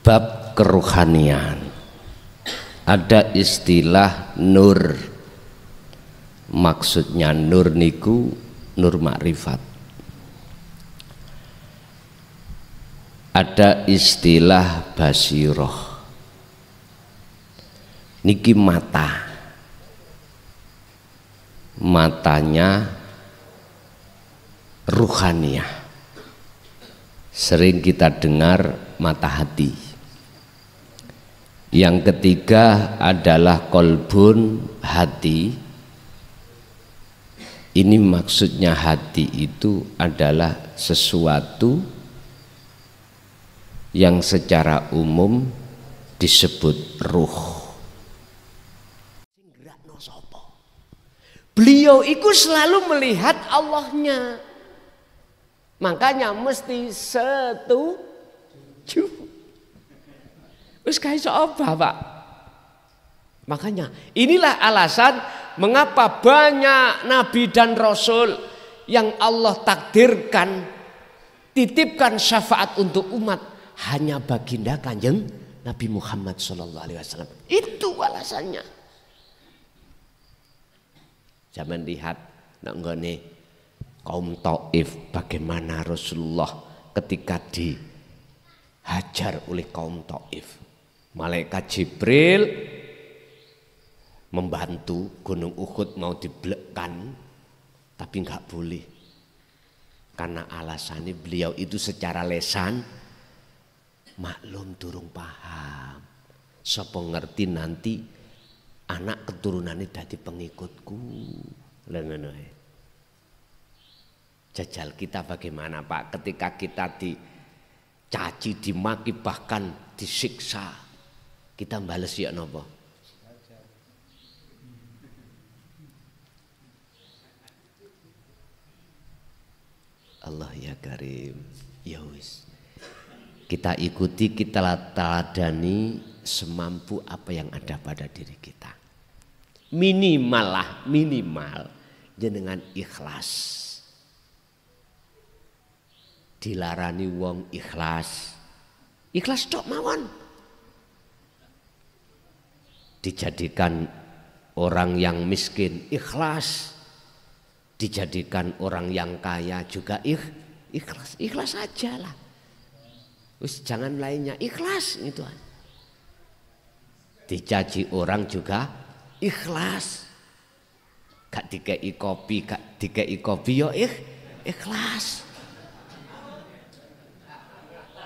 Bab keruhanian. Ada istilah nur. Maksudnya nur niku nur makrifat. Ada istilah basiroh. Niki mata. Matanya ruhaniah. Sering kita dengar mata hati. Yang ketiga adalah kolbun, hati. Ini maksudnya hati itu adalah sesuatu yang secara umum disebut ruh. Beliau itu selalu melihat Allahnya. Makanya mesti setuju. Wis kae apa, Pak? Makanya inilah alasan mengapa banyak nabi dan rasul yang Allah takdirkan titipkan syafaat untuk umat hanya baginda Kanjeng Nabi Muhammad SAW. Itu alasannya. Zaman lihat nanggone kaum Taif bagaimana Rasulullah ketika dihajar oleh kaum Taif. Malaikat Jibril membantu Gunung Uhud mau diblekkan, tapi nggak boleh karena alasannya beliau itu secara lesan maklum durung paham. Sapa ngerti nanti anak keturunannya dadi pengikutku. Ngono. Jajal kita bagaimana, Pak, ketika kita dicaci, dimaki, bahkan disiksa, kita bales ya napa? Allah ya Karim. Ya wis. Kita ikuti, kita teladani semampu apa yang ada pada diri kita. Minimal jenengan ikhlas. Dilarani wong ikhlas. Ikhlas tok mawon. Dijadikan orang yang miskin ikhlas. Dijadikan orang yang kaya juga ikhlas. Ikhlas aja lah. Wis jangan lainnya, ikhlas itu aja. Dicaci orang juga ikhlas. Gak dikei kopi yo ikhlas.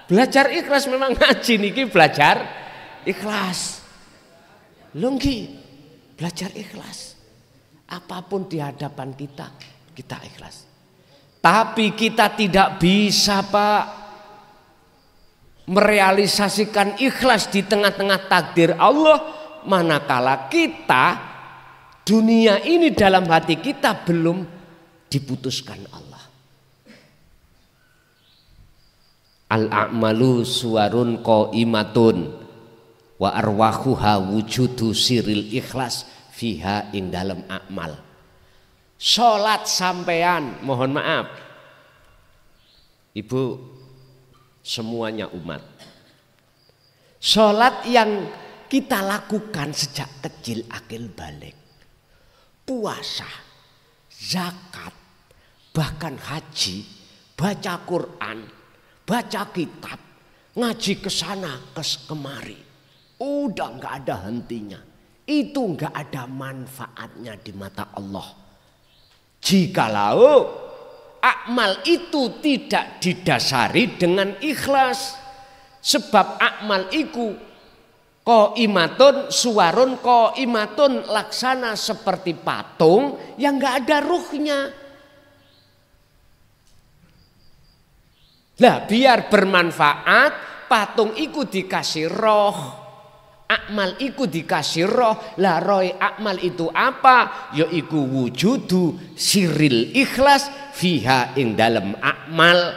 Belajar ikhlas memang ngaji niki belajar ikhlas. Lunggi belajar ikhlas. Apapun di hadapan kita ikhlas. Tapi kita tidak bisa, Pak, merealisasikan ikhlas di tengah-tengah takdir Allah manakala kita dunia ini dalam hati kita belum diputuskan Allah. Al-a'malu suwarun qaimatun wa arwahuha wujudu siril ikhlas fiha ing dalam amal. Salat sampean, mohon maaf Ibu, semuanya umat. Salat yang kita lakukan sejak kecil akil balik, puasa, zakat, bahkan haji, baca Quran, baca kitab, ngaji ke sana kemari, udah nggak ada hentinya. Itu nggak ada manfaatnya di mata Allah. Jikalau amal itu tidak didasari dengan ikhlas, sebab amal iku qaimatun suwarun qaimatun, laksana seperti patung yang nggak ada ruhnya. Lah biar bermanfaat, patung iku dikasih roh, akmal iku dikasih roh. Lah roh akmal itu apa? Yaiku wujudu siril ikhlas fiha ing dalam akmal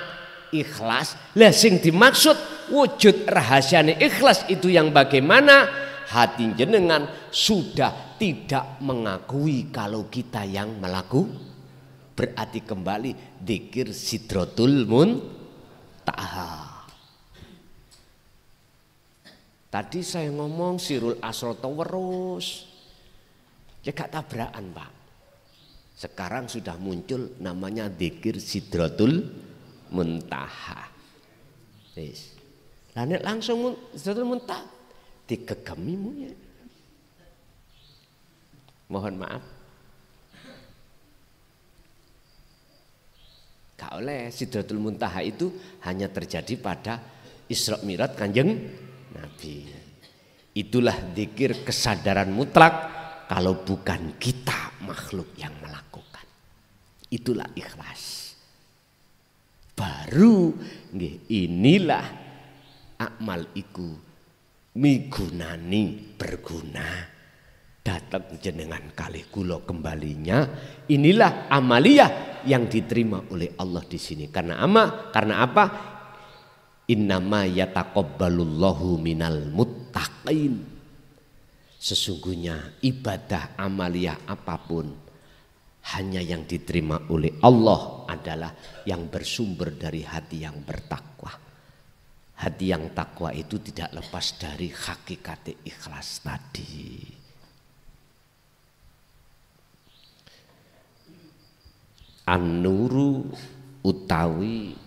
ikhlas. Lah sing dimaksud wujud rahasiane ikhlas itu yang bagaimana? Hati jenengan sudah tidak mengakui kalau kita yang melakukan. Berarti kembali dzikir sidratul muntaha. Tadi saya ngomong sirul asroto terus. Ya gak tabrakan Pak. Sekarang sudah muncul namanya dzikir Sidratul Muntaha. Wis. Lah nek langsung Sidratul Muntaha digegemimu ya. Mohon maaf. Gak oleh. Sidratul Muntaha itu hanya terjadi pada Isra Mi'raj Kanjeng Nabi. Itulah dzikir kesadaran mutlak kalau bukan kita makhluk yang melakukan. Itulah ikhlas. Baru inilah akmal iku migunani berguna. Datang jenengan kalih kula kembalinya, inilah amaliyah yang diterima oleh Allah di sini. Karena apa? Innama yataqabbalullahu minal muttaqin. Sesungguhnya ibadah amaliyah apapun hanya yang diterima oleh Allah adalah yang bersumber dari hati yang bertakwa. Hati yang takwa itu tidak lepas dari hakikat ikhlas tadi. An-nuru utawi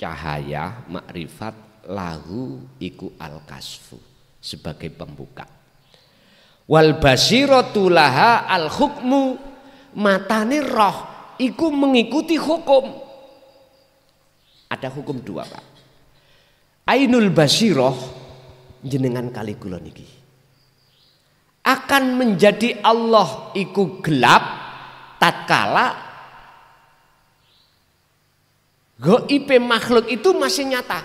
cahaya makrifat lahu iku al-kasfu sebagai pembuka. Wal basiratu laha al-hukmu, matane roh iku mengikuti hukum. Ada hukum dua Pak. Ainul basiroh jenengan kali kula niki akan menjadi Allah iku gelap tatkala gaib makhluk itu masih nyata.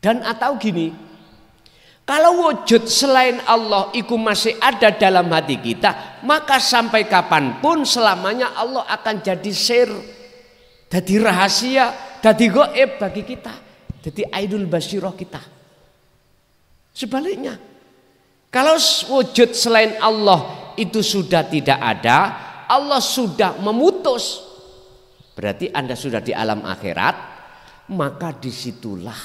Dan atau gini, kalau wujud selain Allah itu masih ada dalam hati kita, maka sampai kapanpun selamanya Allah akan jadi sir, jadi rahasia, jadi gaib bagi kita, jadi ainul basirah kita. Sebaliknya, kalau wujud selain Allah itu sudah tidak ada, Allah sudah memutus, berarti Anda sudah di alam akhirat, maka disitulah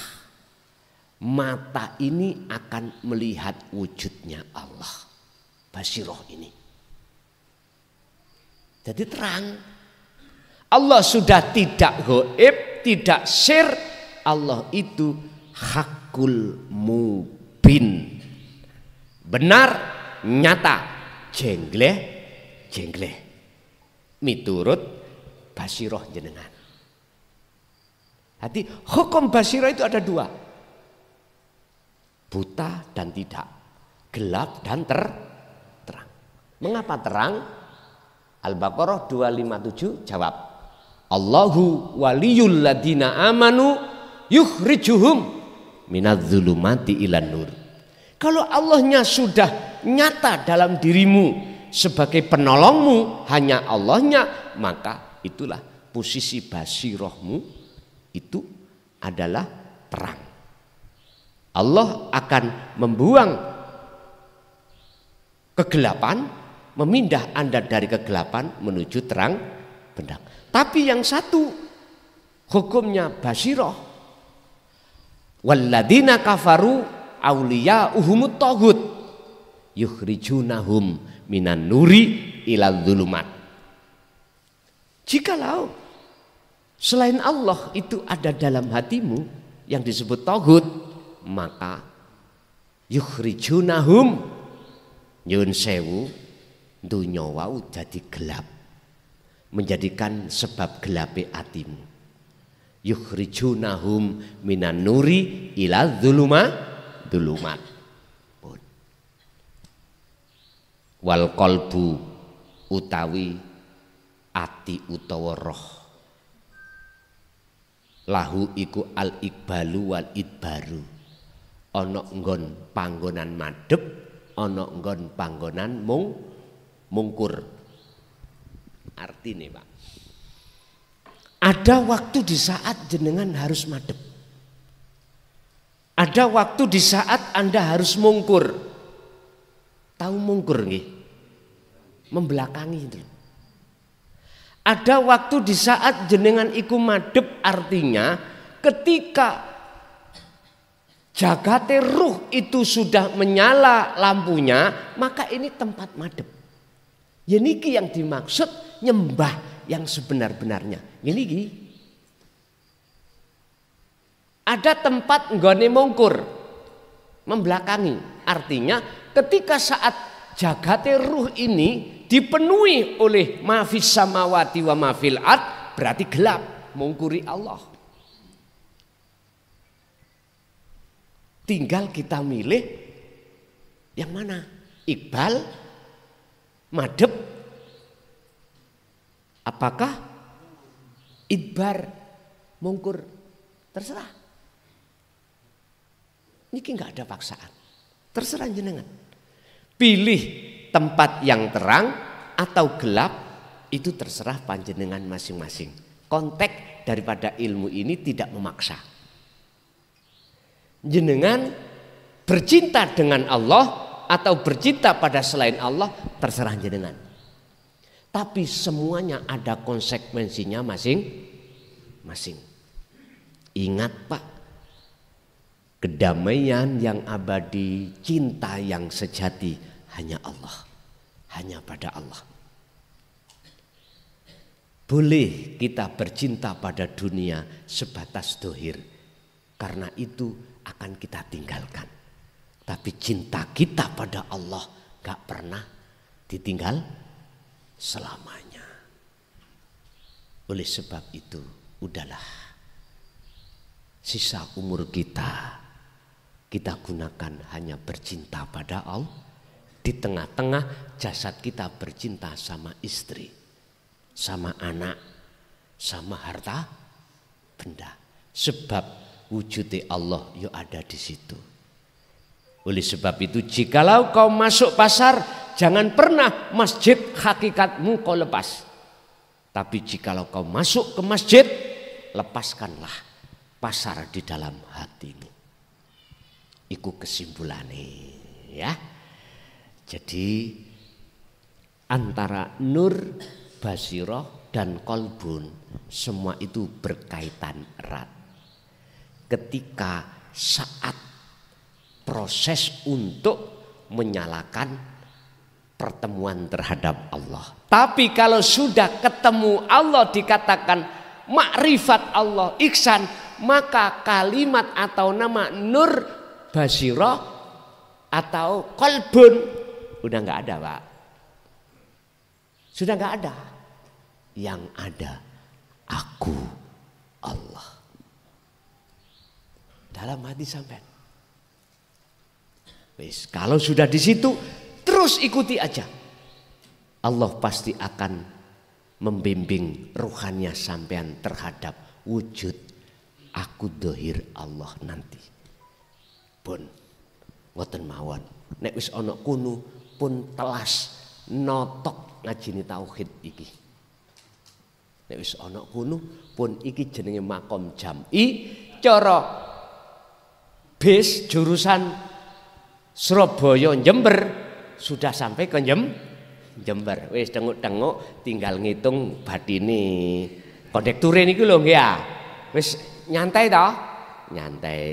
mata ini akan melihat wujudnya Allah. Basiroh ini. Jadi terang. Allah sudah tidak gaib, tidak sir. Allah itu hakul mubin. Benar, nyata, jengleh. Miturut basiroh jenengan. Hati hukum basiroh itu ada dua. Buta dan tidak, gelap dan terang. Mengapa terang? Al-Baqarah 257 jawab. Allahu waliyul ladina amanu yukhrijuhum minadz-dzulumati ilan nur. Kalau Allahnya sudah nyata dalam dirimu sebagai penolongmu, hanya Allahnya, maka itulah posisi basirohmu itu adalah terang. Allah akan membuang kegelapan, memindah Anda dari kegelapan menuju terang benderang. Tapi yang satu hukumnya basiroh. Walladzina kafaru auliya'uhumut taghut yukhrijunahum minan nuri ilal dzulumat. Jikalau selain Allah itu ada dalam hatimu yang disebut taghut, maka yukhrijunahum nyun sewu dunya wau jadi gelap, menjadikan sebab gelape atimu. Yukhrijunahum minan nuri ila dzulumat. Wal qalbu utawi ati utawa roh lahu iku al iqbalu wal idbaru. Ana nggon panggonan madhep, ana nggon panggonan mungkur. Artine Pak, ada waktu di saat jenengan harus madhep, ada waktu di saat Anda harus mungkur. Tahu mungkur nggih? Membelakangi itu. Ada waktu di saat jenengan iku madhep, artinya ketika jagate ruh itu sudah menyala lampunya, maka ini tempat madhep. Ya niki yang dimaksud nyembah yang sebenar-benarnya. Ini iki. Ada tempat nggone mungkur, membelakangi. Artinya ketika saat jagate ruh ini dipenuhi oleh mafis samawati wa mafil ard, berarti gelap, mungkuri Allah. Tinggal kita milih yang mana? Iqbal, madhep, apakah idbar, mungkur, terserah. Niki nggak ada paksaan, terserah jenengan. Pilih tempat yang terang atau gelap, itu terserah panjenengan masing-masing. Konteks daripada ilmu ini tidak memaksa. Jenengan bercinta dengan Allah atau bercinta pada selain Allah, terserah jenengan. Tapi semuanya ada konsekuensinya masing-masing. Ingat Pak, kedamaian yang abadi, cinta yang sejati hanya Allah, hanya pada Allah. Boleh kita bercinta pada dunia sebatas dohir, karena itu akan kita tinggalkan. Tapi cinta kita pada Allah gak pernah ditinggal selamanya. Oleh sebab itu, udahlah, sisa umur kita gunakan hanya bercinta pada Allah. Di tengah-tengah jasad kita bercinta sama istri, sama anak, sama harta benda. Sebab wujudnya Allah yo ada di situ. Oleh sebab itu, jikalau kau masuk pasar, jangan pernah masjid hakikatmu kau lepas. Tapi jikalau kau masuk ke masjid, lepaskanlah pasar di dalam hatimu. Iku kesimpulannya, ya. Jadi antara nur, basiroh dan kolbun, semua itu berkaitan erat. Ketika saat proses untuk menyalakan pertemuan terhadap Allah. Tapi kalau sudah ketemu Allah, dikatakan makrifat Allah, ihsan, maka kalimat atau nama nur, basirah atau kolbun udah nggak ada Pak. Sudah nggak ada. Yang ada aku Allah dalam hati sampean. Wis, kalau sudah di situ terus ikuti aja. Allah pasti akan membimbing ruhannya sampean terhadap wujud aku dohir Allah nanti. Pun ngoten mawon. Nek wis ana kuno pun telas notok ngajini tauhid iki. Nek wis ana kuno pun iki jenenge makom jam'i, cara bis jurusan Surabaya Jember sudah sampai ke Jember. Wis tengok-tengok tinggal ngitung batine. Kondekture niku lho nggih ya. Wis nyantai toh? Nyantai.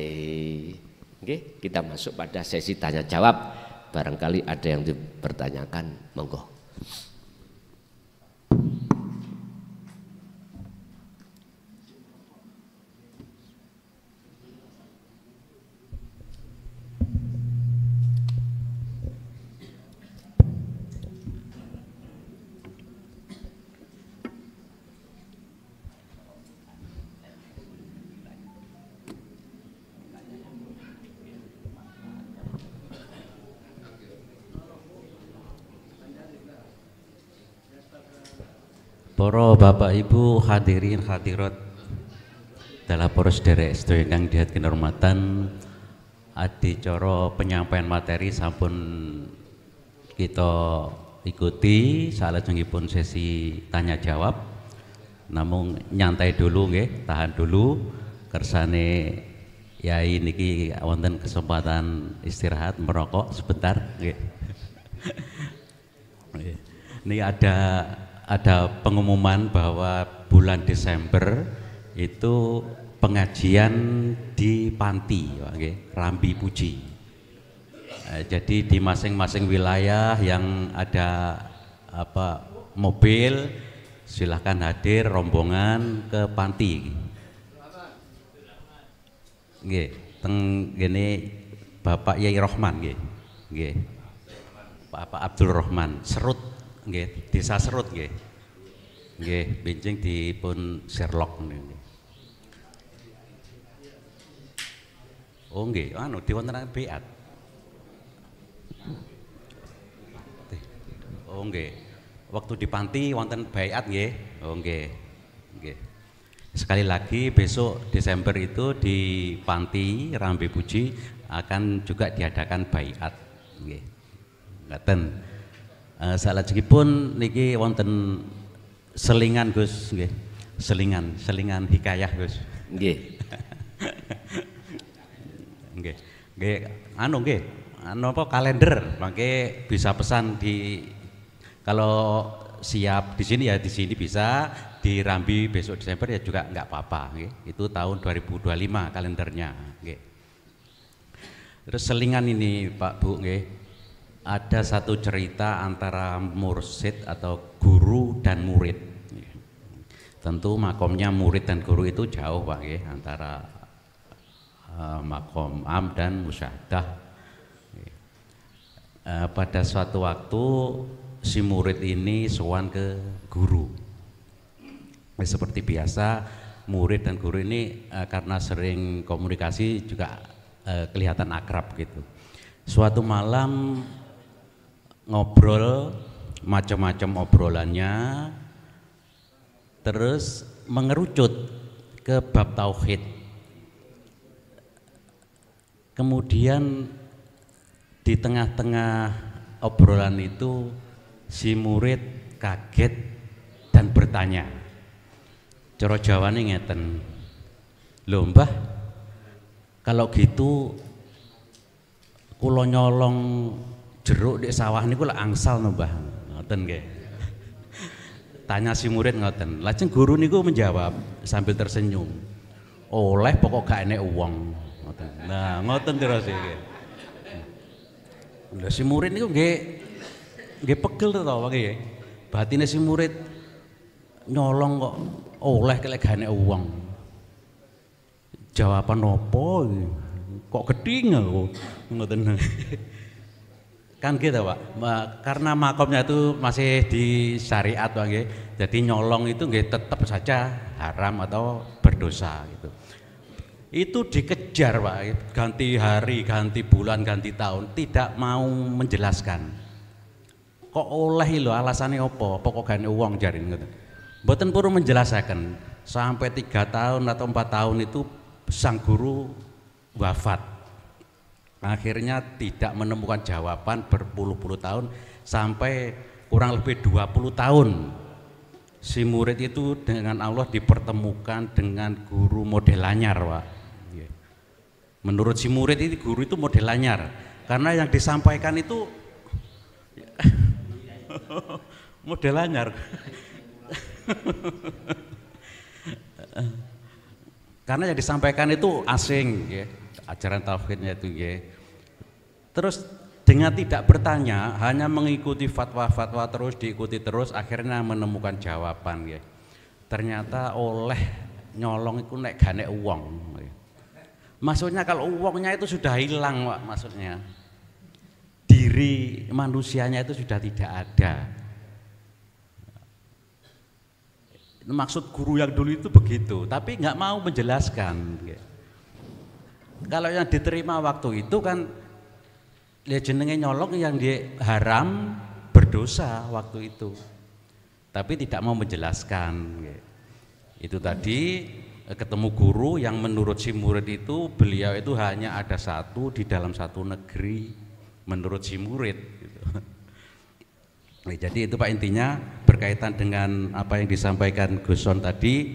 Nggih, kita masuk pada sesi tanya jawab. Barangkali ada yang dipertanyakan, monggo. Para Bapak Ibu hadirin hadirat dalam poros derek sedaya ingkang dihadiri hormatan, adicara penyampaian materi sampun kita ikuti, salajengipun sesi tanya jawab. Namun nyantai dulu nggih, tahan dulu kersane yai niki wonten kesempatan istirahat merokok sebentar nggih. Ini ada pengumuman bahwa bulan Desember itu pengajian di panti, Rambi Puji. Jadi di masing-masing wilayah yang ada mobil, silahkan hadir rombongan ke panti. Nggih, teng gini Bapak Yai Rohman nggih. Nggih. Bapak Abdul Rohman, Serut nggih, Desa Serut nggih. Nggih, benjing dipun Sherlock nggih. Oh nggih, anu diwontenaken beat. Oh nggih. Waktu di panti wonten baiat nggih. Oh nggih. Nggih. Sekali lagi besok Desember itu di panti Rambi Puji akan juga diadakan baiat nggih. Ngaten. Salajengipun niki wonten selingan Gus nggih. Selingan hikayah Gus. Nggih. Nggih. Nggih, anu nggih. Anu apa kalender, mangke bisa pesan di kalau siap di sini ya di sini bisa, di Rambi besok Desember ya juga nggak apa-apa nggih. Itu tahun 2025 kalendernya nggih. Terus selingan ini Pak Bu nggih. Ada satu cerita antara mursyid atau guru dan murid. Tentu makomnya murid dan guru itu jauh Pak nggih, antara makom am dan musyahadah. Pada suatu waktu si murid ini sowan ke guru. Seperti biasa murid dan guru ini karena sering komunikasi juga kelihatan akrab gitu. Suatu malam ngobrol macam-macam obrolannya, terus mengerucut ke bab tauhid. Kemudian di tengah-tengah obrolan itu si murid kaget dan bertanya, cara Jawane ngeten, lho Mbah, kalau gitu kula nyolong jeruk di sawah niku lek angsal no Mbah, ngoten nggih. Tanya si murid ngoten. Lajeng guru niku menjawab sambil tersenyum, oleh pokok gak enek uang, ngoten. Nah ngoten terus iki. Lah si murid niku nggih pegel to nggih. Batine si murid nyolong kok oleh kelek gak enek uang. Jawaban opo iki? Kok geding aku ngoten. Kan gitu Pak, karena makomnya itu masih di syariat Pak nggih. Jadi nyolong itu nggih tetap saja haram atau berdosa gitu. Itu dikejar Pak, ganti hari, ganti bulan, ganti tahun, tidak mau menjelaskan. Kok oleh lho alasannya apa? Pokok gane uang jaring gitu. Mboten purun menjelaskan. Sampai 3 tahun atau 4 tahun itu sang guru wafat. Akhirnya tidak menemukan jawaban berpuluh-puluh tahun, sampai kurang lebih 20 tahun. Si murid itu dengan Allah dipertemukan dengan guru model anyar Pak. Menurut si murid ini guru itu model anyar, karena yang disampaikan itu model anyar. Karena yang disampaikan itu asing, ya, ajaran tauhidnya itu, ya. Terus dengan tidak bertanya, hanya mengikuti fatwa-fatwa terus, diikuti terus, akhirnya menemukan jawaban, ya. Ternyata oleh nyolong itu nek gak nek uang, ya. Maksudnya kalau uangnya itu sudah hilang Pak, maksudnya diri manusianya itu sudah tidak ada. Maksud guru yang dulu itu begitu, tapi nggak mau menjelaskan. Kalau yang diterima waktu itu kan ya jenenge nyolong, yang dia haram berdosa waktu itu, tapi tidak mau menjelaskan. Itu tadi ketemu guru yang menurut si murid itu beliau itu hanya ada satu di dalam satu negeri menurut si murid gitu. Jadi itu Pak intinya berkaitan dengan apa yang disampaikan Gus Son tadi,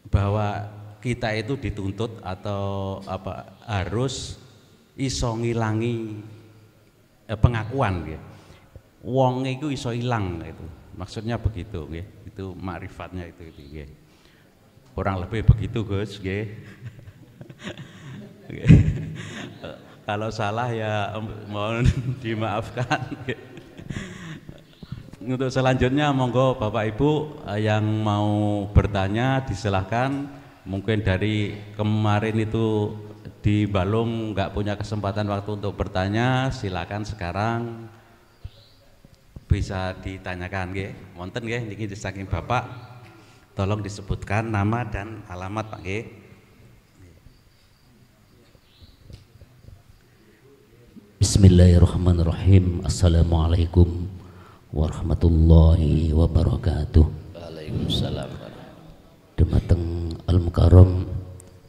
bahwa kita itu dituntut atau apa harus iso ngilangi pengakuan gitu. Wong itu iso ilang itu. Maksudnya begitu gitu. Itu makrifatnya itu gitu. Kurang lebih begitu Gus, nggih. Kalau salah ya mohon dimaafkan. Untuk selanjutnya monggo Bapak Ibu yang mau bertanya disilahkan. Mungkin dari kemarin itu di Balung nggak punya kesempatan waktu untuk bertanya, silakan sekarang bisa ditanyakan nggih. Wonten nggih niki saking Bapak, tolong disebutkan nama dan alamat Pak nggih. Bismillahirrahmanirrahim. Assalamualaikum warahmatullahi wabarakatuh. Waalaikumsalam. Dumateng Al-Mukarram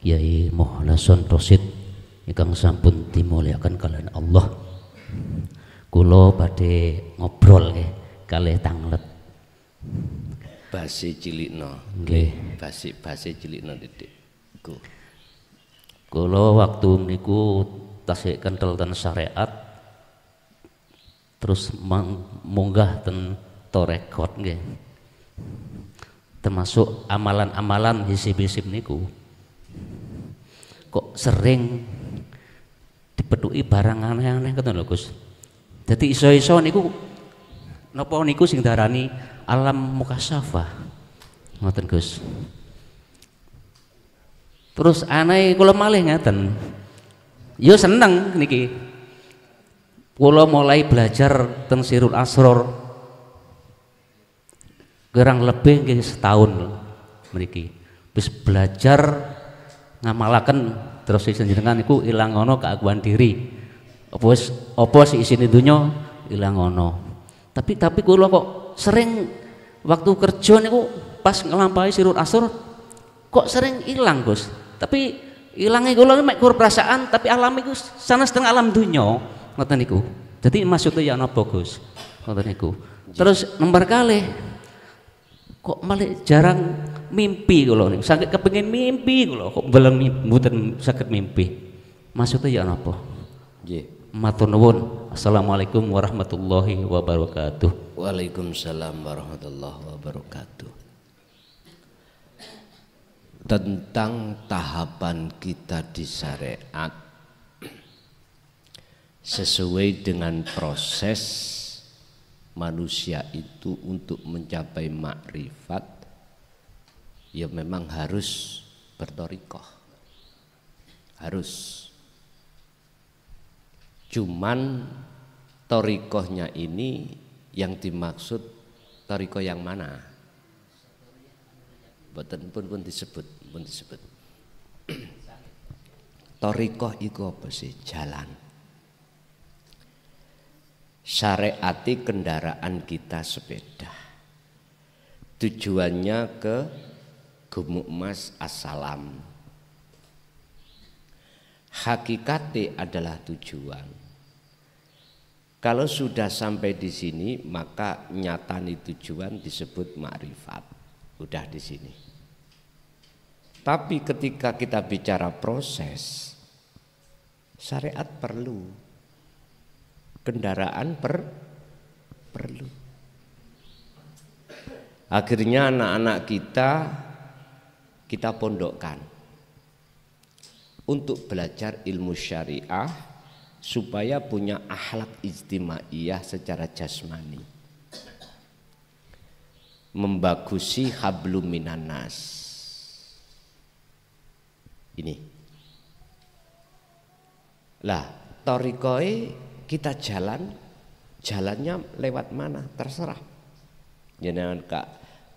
Kyai Muhlason Rosid ingkang sampun dimulyakan kalian Allah. Kula badhe ngobrol kalih tanglet. Basi cilikno. Nggih. Basi cilikno titik. Iku. Kula waktu niku tasih kentel ten syariat terus munggah ten torekot nggih. Termasuk amalan-amalan hisib-hisib niku kok sering dipethuki barang aneh-aneh ngoten lho Gus. Dadi iso-iso niku napa niku sing darani alam mukasyafah. Ngoten Gus. Terus aneh kula malih ngaten. Yo seneng niki. Kula mulai belajar teng Sirul Asror kurang lebih nggih setahun mriki. Wis belajar ngamalaken terus jenengan niku ilang ngono keakuan diri. Apa sih isine donya ilang ngono. Tapi kula kok sering waktu kerja niku pas ngelampahi Sirul Asror kok sering ilang Gus. Tapi ilangnya kula mek kur perasaan tapi alam iku sanes teng alam donya ngoten niku. Dadi maksudnya ya napa Gus? Ngoten niku. Terus nomor kalih kok malah jarang mimpi kula niku. Saking kepengin mimpi kula kok beleng mboten saged mimpi. Maksudnya ya napa? Nggih. Matur nuwun. Assalamualaikum warahmatullahi wabarakatuh. Waalaikumsalam warahmatullahi wabarakatuh. Tentang tahapan kita di syariat sesuai dengan proses manusia itu untuk mencapai makrifat, ya memang harus berthariqah, harus. Cuman thariqahnya ini yang dimaksud thariqah yang mana? Boten pun disebut. Thariqah iku apa sih? Jalan. Syariati kendaraan kita sepeda. Tujuannya ke Gumuk Mas Assalam. Hakikate adalah tujuan. Kalau sudah sampai di sini maka nyatani tujuan disebut makrifat. Udah di sini. Tapi ketika kita bicara proses, syariat perlu, kendaraan perlu. Akhirnya anak-anak kita pondokkan untuk belajar ilmu syariah supaya punya akhlak ijtimaiyah secara jasmani, membagusi hablum minan nas. Ini lah thariqahe kita jalannya lewat mana terserah. Jangan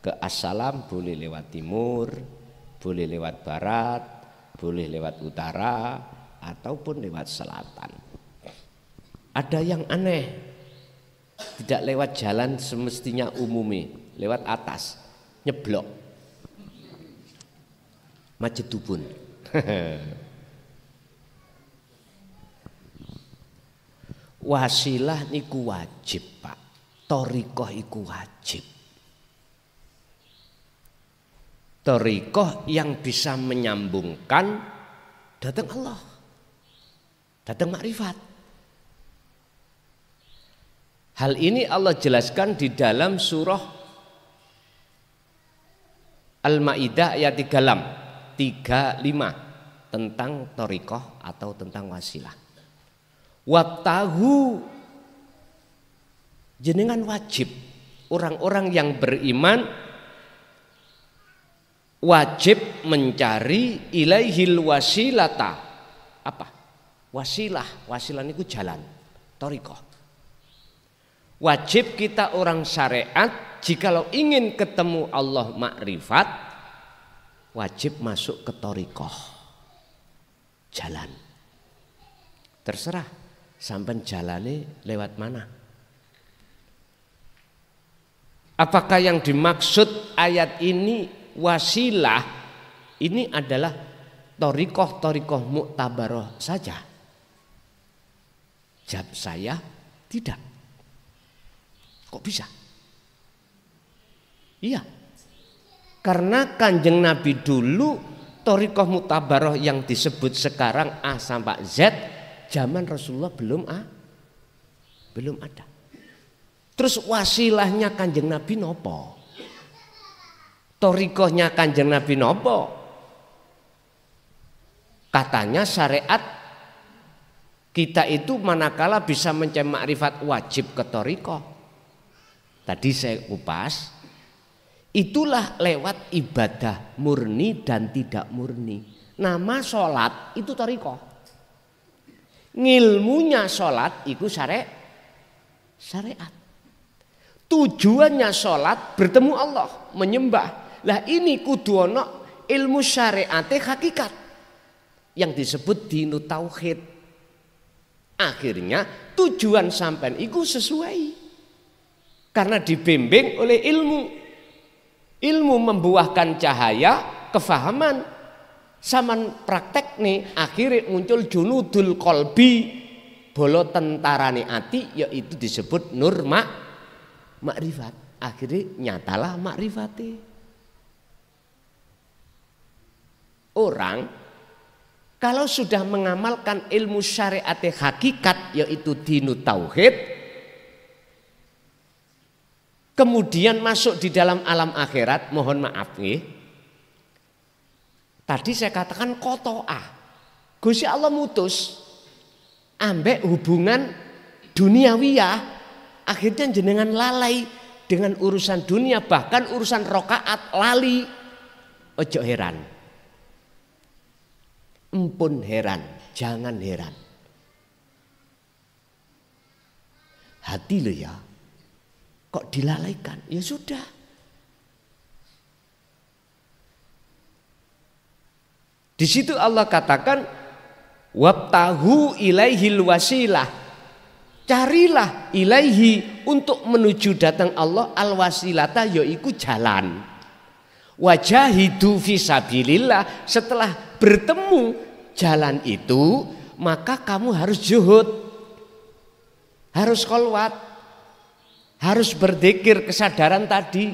ke Assalam boleh lewat timur, boleh lewat barat, boleh lewat utara ataupun lewat selatan. Ada yang aneh, tidak lewat jalan semestinya umumi, lewat atas, nyeblok, majedubun. Wasilah niku wajib Pak, thariqah iku wajib. Thariqah yang bisa menyambungkan datang Allah, datang makrifat. Hal ini Allah jelaskan di dalam surah Al-Maidah ayat 35 tentang thariqah atau tentang wasilah. Wabtahu, jenengan wajib, orang-orang yang beriman wajib mencari ilaihil wasilata. Apa? Wasilah, wasilah itu jalan, thariqah. Wajib kita orang syariat jikalau ingin ketemu Allah makrifat, wajib masuk ke thariqah, jalan. Terserah sampai jalannya lewat mana. Apakah yang dimaksud ayat ini wasilah ini adalah thariqah muktabaroh saja? Jawab saya tidak. Kok bisa? Iya, karena Kanjeng Nabi dulu thariqah muktabaroh yang disebut sekarang A sampai Z, zaman Rasulullah belum ada. Terus wasilahnya Kanjeng Nabi nopo? Thariqahnya Kanjeng Nabi nopo? Katanya syariat kita itu manakala bisa mencari makrifat wajib ke thariqah. Tadi saya kupas, itulah lewat ibadah murni dan tidak murni. Nama sholat itu thariqah. Ngilmunya sholat itu syariat. Tujuannya sholat bertemu Allah, menyembah. Lah ini kudu ana ilmu syariate hakikat yang disebut dinu tauhid. Akhirnya tujuan sampean itu sesuai. Karena dibimbing oleh ilmu. Ilmu membuahkan cahaya, kefahaman. Saman praktek nih akhirnya muncul junudul kolbi, bolo tentarane ati, yaitu disebut nur makrifat. Akhirnya nyatalah makrifati. Orang kalau sudah mengamalkan ilmu syariat hakikat, yaitu dinu tauhid, kemudian masuk di dalam alam akhirat, mohon maaf nih. Tadi saya katakan kotoah. Gusti Allah mutus ambek hubungan duniawiyah, akhirnya jenengan lalai dengan urusan dunia, bahkan urusan rokaat lali. Ojo heran. Empun heran, jangan heran. Hati lo ya. Kok dilalaikan? Ya sudah. Di situ Allah katakan wabtahu ilaihil wasilah. Carilah ilaihi untuk menuju datang Allah al wasilata, yaitu jalan. Wajahidu fisabilillah. Setelah bertemu jalan itu, maka kamu harus zuhud, harus kholwat, harus berzikir, kesadaran tadi.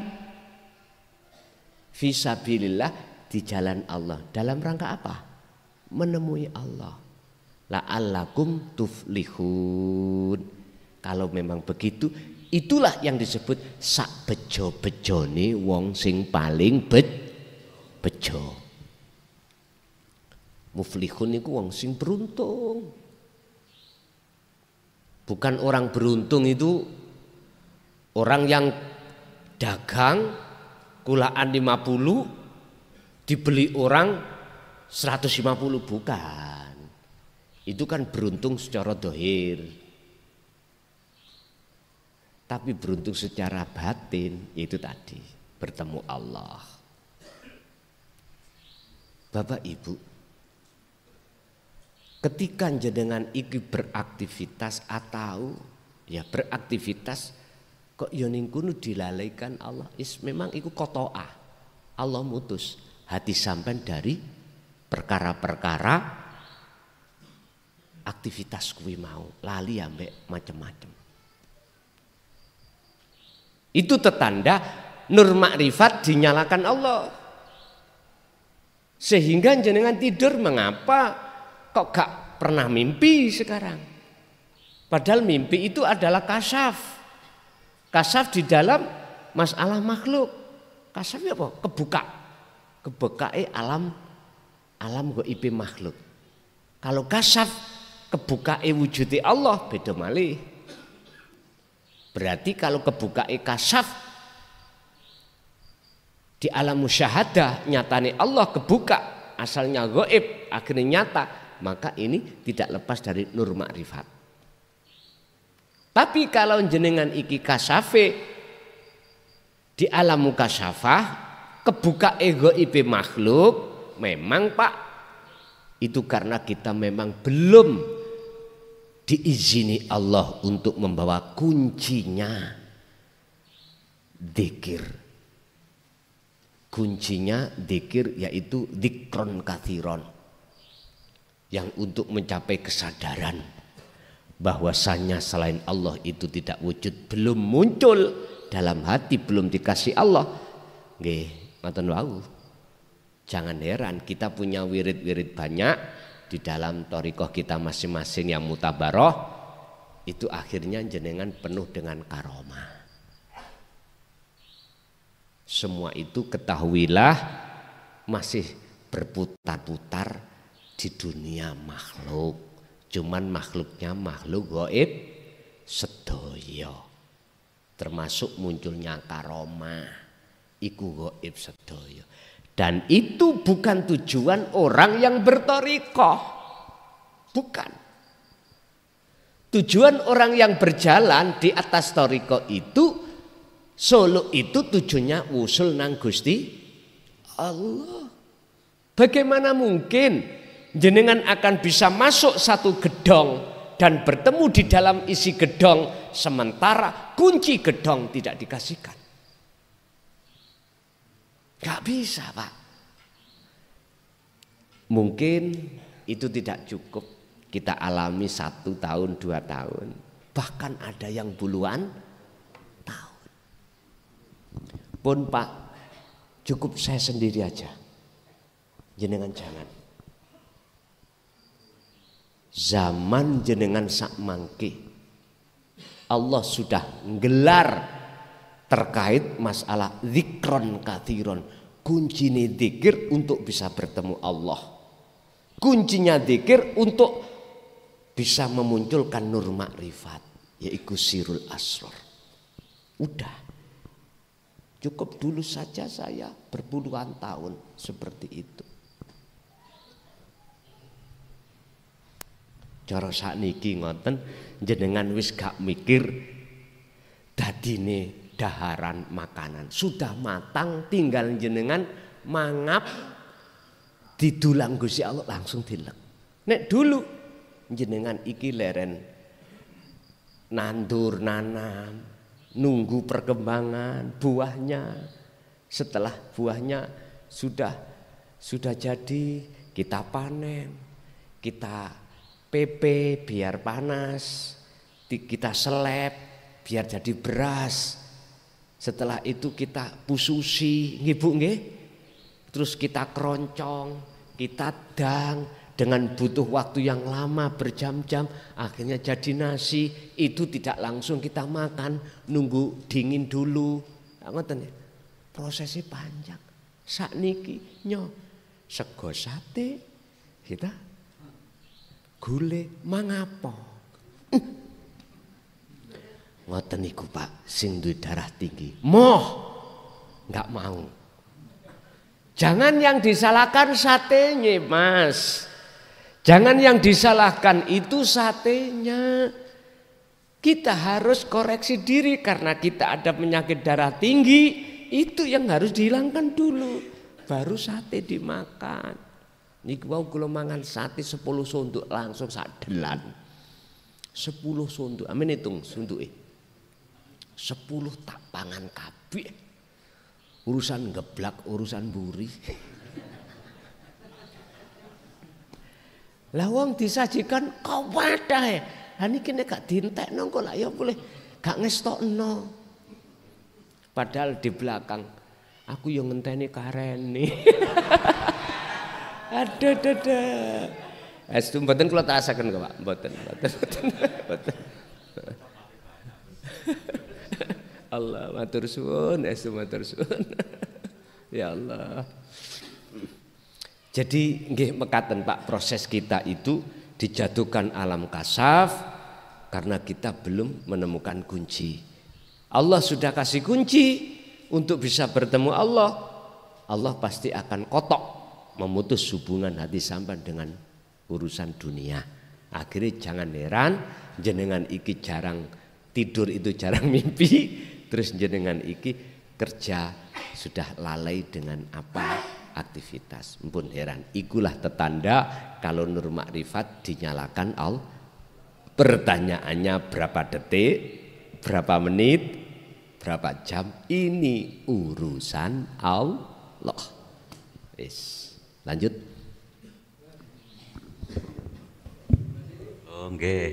Fisabilillah, di jalan Allah. Dalam rangka apa? Menemui Allah. La'allakum tuflihun. Kalau memang begitu, itulah yang disebut sak bejo-bejone wong sing paling bejo. Muflihun itu wong sing beruntung. Bukan orang beruntung itu orang yang dagang kulaan 50 dibeli orang 150, bukan. Itu kan beruntung secara dohir. Tapi beruntung secara batin, itu tadi bertemu Allah. Bapak Ibu, ketika jenengan iki beraktivitas atau ya beraktivitas kok yoning kuno dilalaikan Allah, memang iku kotoah. Allah mutus hati sampean dari perkara-perkara aktivitas kuwi mau, lali ambek macam-macam. Itu tetanda nur makrifat dinyalakan Allah. Sehingga jenengan tidur, mengapa kok gak pernah mimpi sekarang? Padahal mimpi itu adalah kasyaf. Kasyaf di dalam masalah makhluk. Kasyaf apa? Kebuka. kebukae alam ghaibe makhluk. Kalau kasyaf kebukae wujude Allah beda malih. Berarti kalau kebukae kasyaf di alam musyahadah nyatane Allah kebuka, asalnya gaib akhirnya nyata, maka ini tidak lepas dari nur makrifat. Tapi kalau jenengan iki kasyafe di alam mukasyafah kebuka gaib makhluk, memang Pak itu karena kita memang belum diizini Allah untuk membawa kuncinya dzikir. Kuncinya dzikir yaitu dzikron kathiron, yang untuk mencapai kesadaran bahwasanya selain Allah itu tidak wujud, belum muncul dalam hati, belum dikasih Allah. Nggih, ngoten wau. Jangan heran kita punya wirid-wirid banyak di dalam thariqah kita masing-masing yang mutabaroh, itu akhirnya jenengan penuh dengan karomah. Semua itu ketahuilah masih berputar-putar di dunia makhluk. Cuman makhluknya makhluk gaib sedaya. Termasuk munculnya karomah. Iku gaib sedaya. Dan itu bukan tujuan orang yang berthariqah. Bukan. Tujuan orang yang berjalan di atas thariqah itu, solo itu tujuannya wusul nang Gusti Allah. Bagaimana mungkin jenengan akan bisa masuk satu gedong dan bertemu di dalam isi gedong sementara kunci gedong tidak dikasihkan? Gak bisa Pak. Mungkin itu tidak cukup kita alami 1 tahun 2 tahun, bahkan ada yang puluhan tahun. Pun Pak, cukup saya sendiri aja, jenengan jangan. Zaman jenengan sak mangke Allah sudah nggelar terkait masalah zikron kathiron. Kuncinya zikir untuk bisa bertemu Allah. Kuncinya zikir untuk bisa memunculkan nur makrifat, yaitu sirul asrar. Udah. Cukup dulu saja saya berpuluhan tahun seperti itu. Cara sakniki ngoten, jenengan wis gak mikir dadine daharan makanan sudah matang, tinggal jenengan mangap didulang Gusti Allah langsung dilek. Nek dulu jenengan iki leren nandur nanam, nunggu perkembangan buahnya. Setelah buahnya sudah jadi, kita panen, kita pepe biar panas, kita seleb biar jadi beras. Setelah itu kita pususi, nggih Bu nggih. Terus kita keroncong, kita dang dengan butuh waktu yang lama berjam-jam, akhirnya jadi nasi. Itu tidak langsung kita makan, nunggu dingin dulu. Ngoten ya. Prosesnya panjang. Sakniki nyo sego sate kita gule mangapo. Ngoten niku Pak, sing duwe darah tinggi. Moh enggak mau. Jangan yang disalahkan satenya, Mas. Jangan yang disalahkan itu satenya. Kita harus koreksi diri karena kita ada penyakit darah tinggi. Itu yang harus dihilangkan dulu, baru sate dimakan. Niku wau kula mangan sate 10 sonduk langsung sak delan. 10 sonduk, amin hitung sunduke. 10 tak pangan kabeh. Urusan geblak, urusan buri. Lah wong disajikan kawadah ya. Lah niki nek gak dientekno kok lah ya boleh gak ngestokno. Padahal di belakang aku yang ngenteni karene. Aduh. Estu mboten kula tasaken kok Pak, mboten. Allah matur suwun, estu matur suwun. Ya Allah. Jadi nggih mekaten Pak, proses kita itu dijatuhkan alam kasaf karena kita belum menemukan kunci. Allah sudah kasih kunci untuk bisa bertemu Allah. Allah pasti akan kotok, memutus hubungan hati sampai dengan urusan dunia. Akhirnya jangan heran jenengan iki jarang tidur, itu jarang mimpi, terus jenengan iki kerja sudah lalai dengan apa aktivitas. Mpun heran, ikulah tetanda kalau nur makrifat dinyalakan Allah. Pertanyaannya berapa detik, berapa menit, berapa jam, ini urusan Allah. Lanjut. Oh nggih.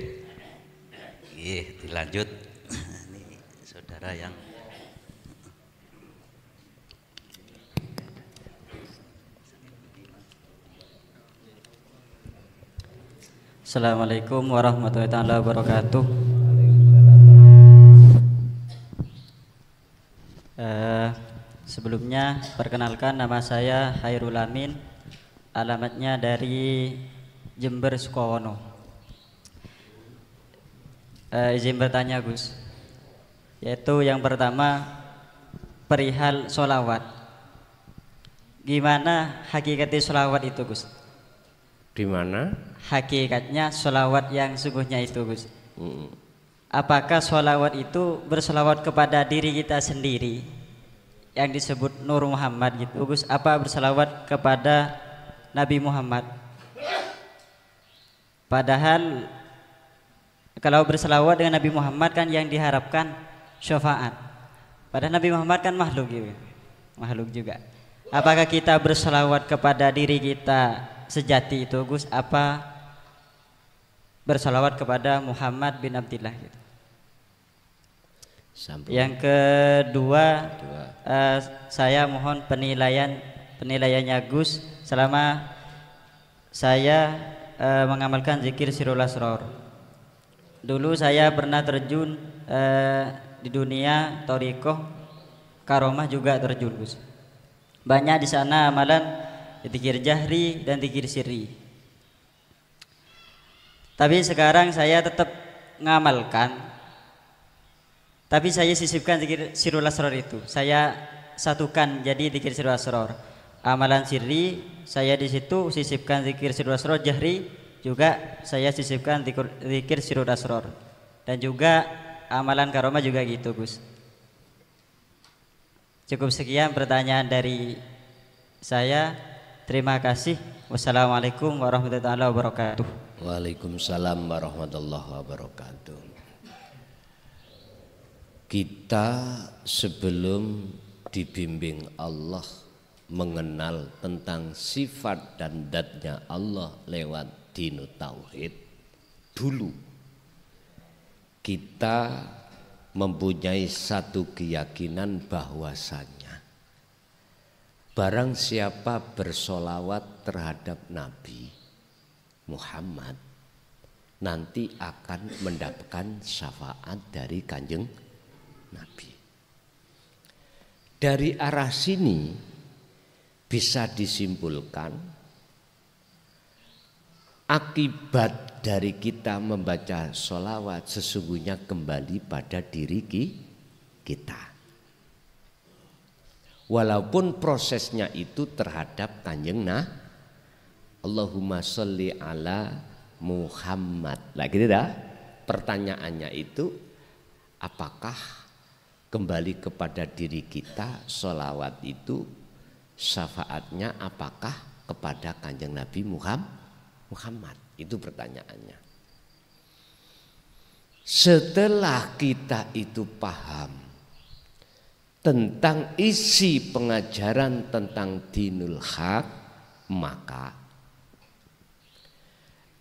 Nggih, dilanjut. Ini saudara yang Assalamualaikum warahmatullahi wabarakatuh. Sebelumnya perkenalkan, nama saya Hairul Amin, alamatnya dari Jember Sukowono. Izin bertanya Gus, yaitu yang pertama perihal sholawat. Gimana hakikatnya sholawat itu Gus? Di mana? Hakikatnya sholawat yang sungguhnya itu Gus. Apakah sholawat itu bersolawat kepada diri kita sendiri yang disebut Nur Muhammad gitu Gus? Apa bersolawat kepada Nabi Muhammad? Padahal kalau bersolawat dengan Nabi Muhammad kan yang diharapkan syafaat. Padahal Nabi Muhammad kan makhluk gitu. Makhluk juga. Apakah kita bersolawat kepada diri kita sejati itu Gus, apa bersalawat kepada Muhammad bin Abdillah gitu. Yang kedua, saya mohon penilaiannya Gus selama saya mengamalkan zikir Sirul Asror. Dulu saya pernah terjun di dunia thariqah, karomah juga terjun Gus. Banyak di sana amalan zikir jahri dan zikir sirri. Tapi sekarang saya tetap ngamalkan, tapi saya sisipkan zikir Sirul Asror itu. Saya satukan jadi zikir Sirul Asror. Amalan sirri saya di situ sisipkan zikir Sirul Asror, jahri juga saya sisipkan zikir Sirul Asror. Dan juga amalan karomah juga gitu Gus. Cukup sekian pertanyaan dari saya. Terima kasih. Wassalamualaikum warahmatullahi wabarakatuh. Waalaikumsalam warahmatullahi wabarakatuh. Kita sebelum dibimbing Allah mengenal tentang sifat dan zatnya Allah lewat dinu tauhid, dulu kita mempunyai satu keyakinan bahwasanya barang siapa bersolawat terhadap Nabi Muhammad nanti akan mendapatkan syafaat dari Kanjeng Nabi. Dari arah sini bisa disimpulkan akibat dari kita membaca solawat sesungguhnya kembali pada diri kita. Walaupun prosesnya itu terhadap Kanjeng Allahumma sholli ala Muhammad. Lah gitu dah. Pertanyaannya itu apakah kembali kepada diri kita sholawat itu syafaatnya apakah kepada Kanjeng Nabi Muhammad? Itu pertanyaannya. Setelah kita itu paham tentang isi pengajaran tentang dinul haq, maka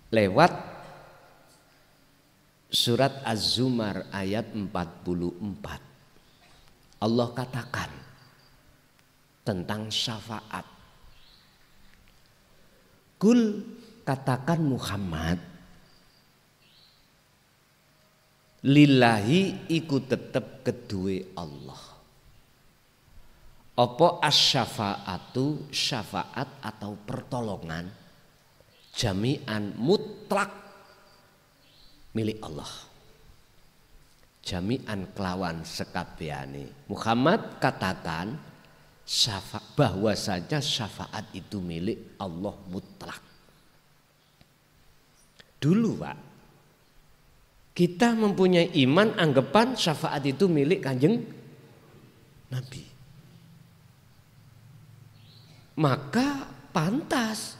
lewat surat Az-Zumar ayat 44 Allah katakan tentang syafaat. Kul, katakan Muhammad, lillahi iku tetep kedue Allah. Apa asy-syafa'atu, syafaat atau pertolongan jami'an mutlak milik Allah. Jami'an kelawan sekabehane. Muhammad katakan bahwasanya syafaat itu milik Allah mutlak. Dulu Pak, kita mempunyai iman anggapan syafaat itu milik Kanjeng Nabi. Maka pantas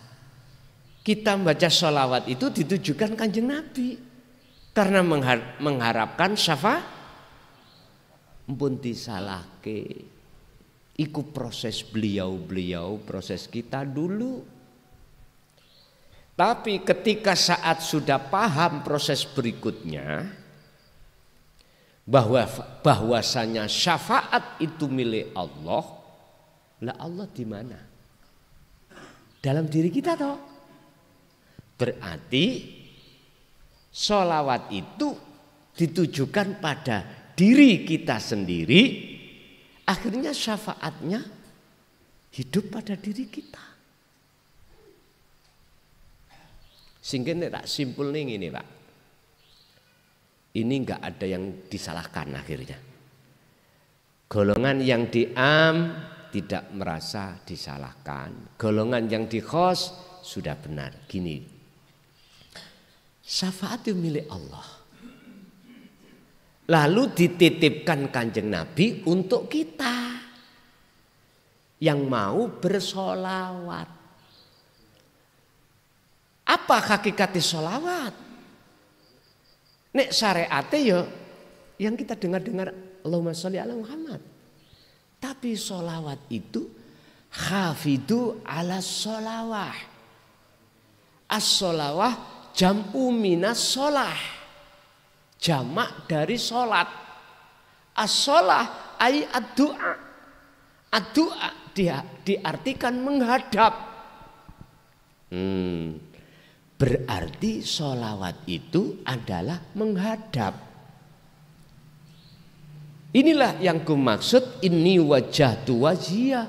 kita membaca sholawat itu ditujukan Kanjeng Nabi karena mengharapkan syafaat. Mumpun disalahke, iku proses beliau, proses kita dulu. Tapi ketika saat sudah paham proses berikutnya, bahwasanya syafaat itu milik Allah, lah Allah di mana? Dalam diri kita toh. Berarti sholawat itu ditujukan pada diri kita sendiri. Akhirnya syafaatnya hidup pada diri kita. Sehingga tak simpul nih ini Pak. Ini enggak ada yang disalahkan akhirnya. Golongan yang diam tidak merasa disalahkan. Golongan yang dikhos sudah benar. Gini, syafaat itu milik Allah. Lalu dititipkan Kanjeng Nabi untuk kita yang mau bersolawat. Apa hakikatnya solawat? Nek syariatnya ya yang kita dengar-dengar Allahumma sholli ala Muhammad. Tapi sholawat itu hafidu ala sholawah. As-sholawah jam'u minas sholah. Jamak dari sholat. As-sholah ay ad-du'a. Ad-du'a diartikan menghadap. Berarti sholawat itu adalah menghadap. Inilah yang kumaksud ini wajahtu wajhiyah.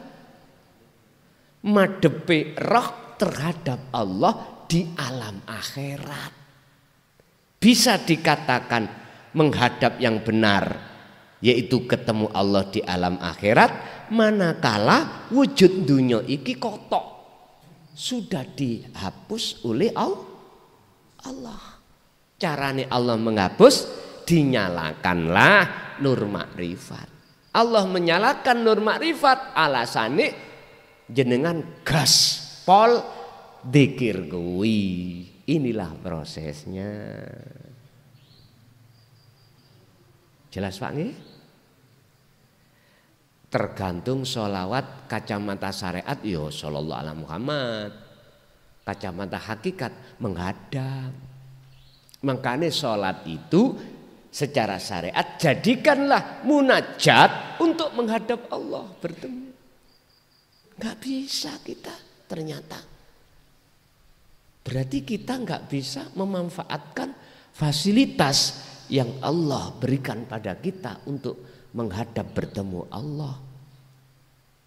Madepe roh terhadap Allah di alam akhirat. Bisa dikatakan menghadap yang benar, yaitu ketemu Allah di alam akhirat, manakala wujud dunia iki kotok sudah dihapus oleh Allah. Carane Allah menghapus, dinyalakanlah nur makrifat. Allah menyalakan nur makrifat, alasane jenengan gas pol dzikir kuwi. Inilah prosesnya. Jelas Pak nggih? Tergantung sholawat kacamata syariat yo sallallahu alaihi Muhammad. Kacamata hakikat menghadap. Makanya sholat itu secara syariat jadikanlah munajat untuk menghadap Allah, bertemu. Gak bisa kita ternyata. Berarti kita gak bisa memanfaatkan fasilitas yang Allah berikan pada kita untuk menghadap bertemu Allah.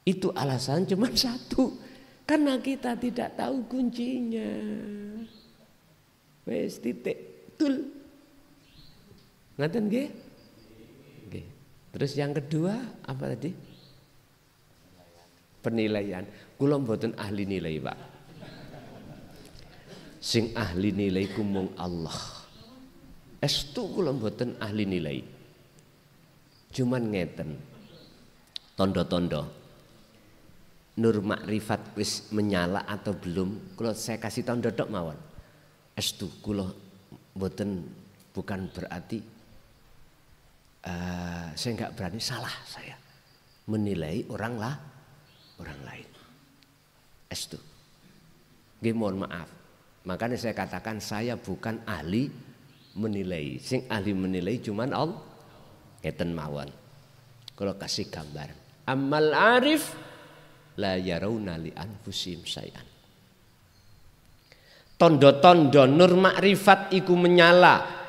Itu alasan cuma satu, karena kita tidak tahu kuncinya. Wes titik tul. Ngaten nggih? Nggih. Terus yang kedua apa tadi? Penilaian. Kula mboten ahli nilai, Pak. Sing ahli nilai ku mung Allah. Estu kula mboten ahli nilai. Cuman ngeten. Tondo-tondo. Nur makrifat wis menyala atau belum? Kula saya kasih tondo tok mawon. Estu kula mboten, bukan berarti saya nggak berani salah saya menilai orang lain. Estu. Nggih mohon maaf. Makanya saya katakan saya bukan ahli menilai. Sing ahli menilai cuman Allah. Ngeten mawon. Kalau kasih gambar. Amal arif la yarawna li anfusihim syai'an. Tondo-tondo nur makrifat iku menyala.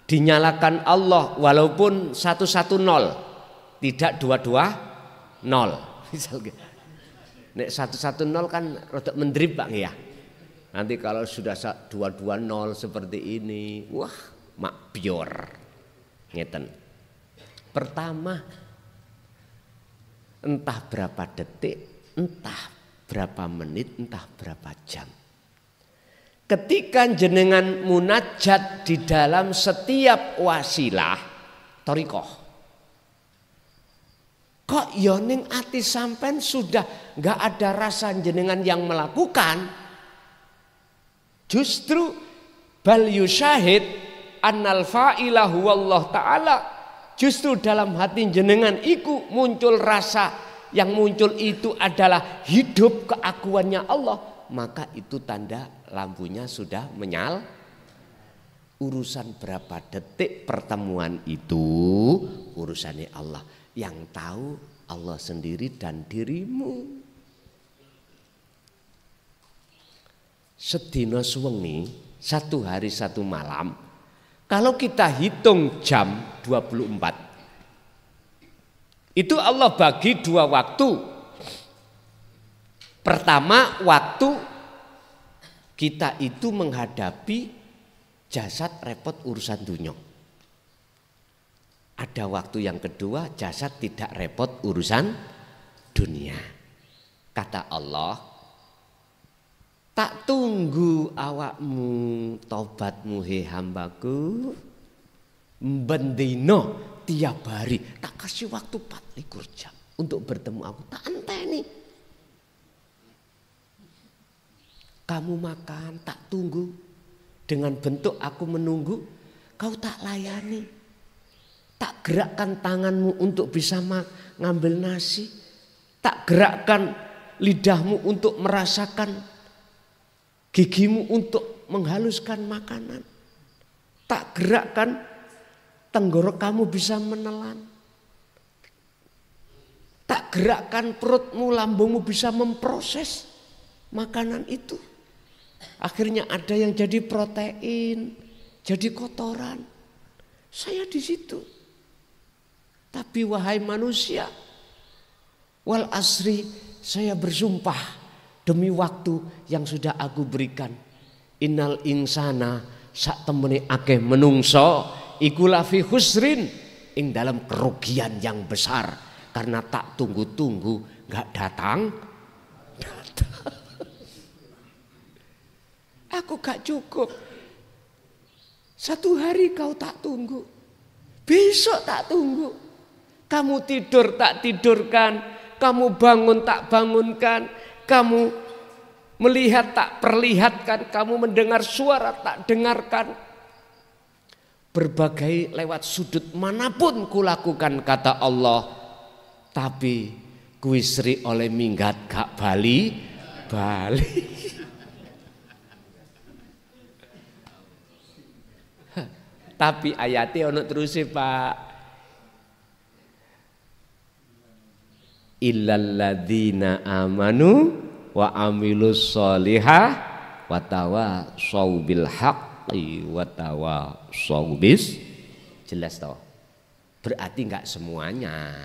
Dinyalakan Allah walaupun 110, tidak 22 0. Misal gitu. Nek 110 kan rodok mendrip Pak ya. Nanti kalau sudah 220 seperti ini, wah mak bior. Ngeten. Pertama, entah berapa detik, entah berapa menit, entah berapa jam. Ketika jenengan munajat di dalam setiap wasilah thariqah, kok ya ning ati sampean sudah enggak ada rasa jenengan yang melakukan, justru bal yusyahid annal fa'ila huwallah ta'ala, justru dalam hati jenengan iku muncul rasa, yang muncul itu adalah hidup keakuannya Allah, maka itu tanda lampunya sudah menyala. Urusan berapa detik pertemuan itu urusannya Allah, yang tahu Allah sendiri dan dirimu. Sedina suwengi, satu hari satu malam, kalau kita hitung jam 24, itu Allah bagi dua waktu. Pertama, waktu kita itu menghadapi jasad repot urusan dunia. Ada waktu yang kedua, jasad tidak repot urusan dunia. Kata Allah, tak tunggu awakmu tobatmu he hambaku, bendino tiap hari, tak kasih waktu 24 jam untuk bertemu aku, tak enteni. Kamu makan tak tunggu, dengan bentuk aku menunggu, kau tak layani. Tak gerakkan tanganmu untuk bisa ngambil nasi, tak gerakkan lidahmu untuk merasakan, gigimu untuk menghaluskan makanan, tak gerakkan tenggorokanmu bisa menelan, tak gerakkan perutmu, lambungmu bisa memproses makanan itu. Akhirnya ada yang jadi protein, jadi kotoran. Saya di situ. Tapi wahai manusia, wal asri, saya bersumpah demi waktu yang sudah aku berikan. Innal insana sak temene akeh menungso iku lafi khusrin, ing dalam kerugian yang besar, karena tak tunggu-tunggu enggak datang. Aku gak cukup. Satu hari kau tak tunggu, besok tak tunggu. Kamu tidur tak tidurkan, kamu bangun tak bangunkan, kamu melihat tak perlihatkan, kamu mendengar suara tak dengarkan. Berbagai lewat sudut manapun kulakukan kata Allah, tapi kuisri oleh minggat gak bali. Tapi ayatnya ono terus Pak. Illalladzina amanu wa amilus solihah wa tawassaw bil haqqi wa tawassaw bis. Jelas toh? Berarti enggak semuanya.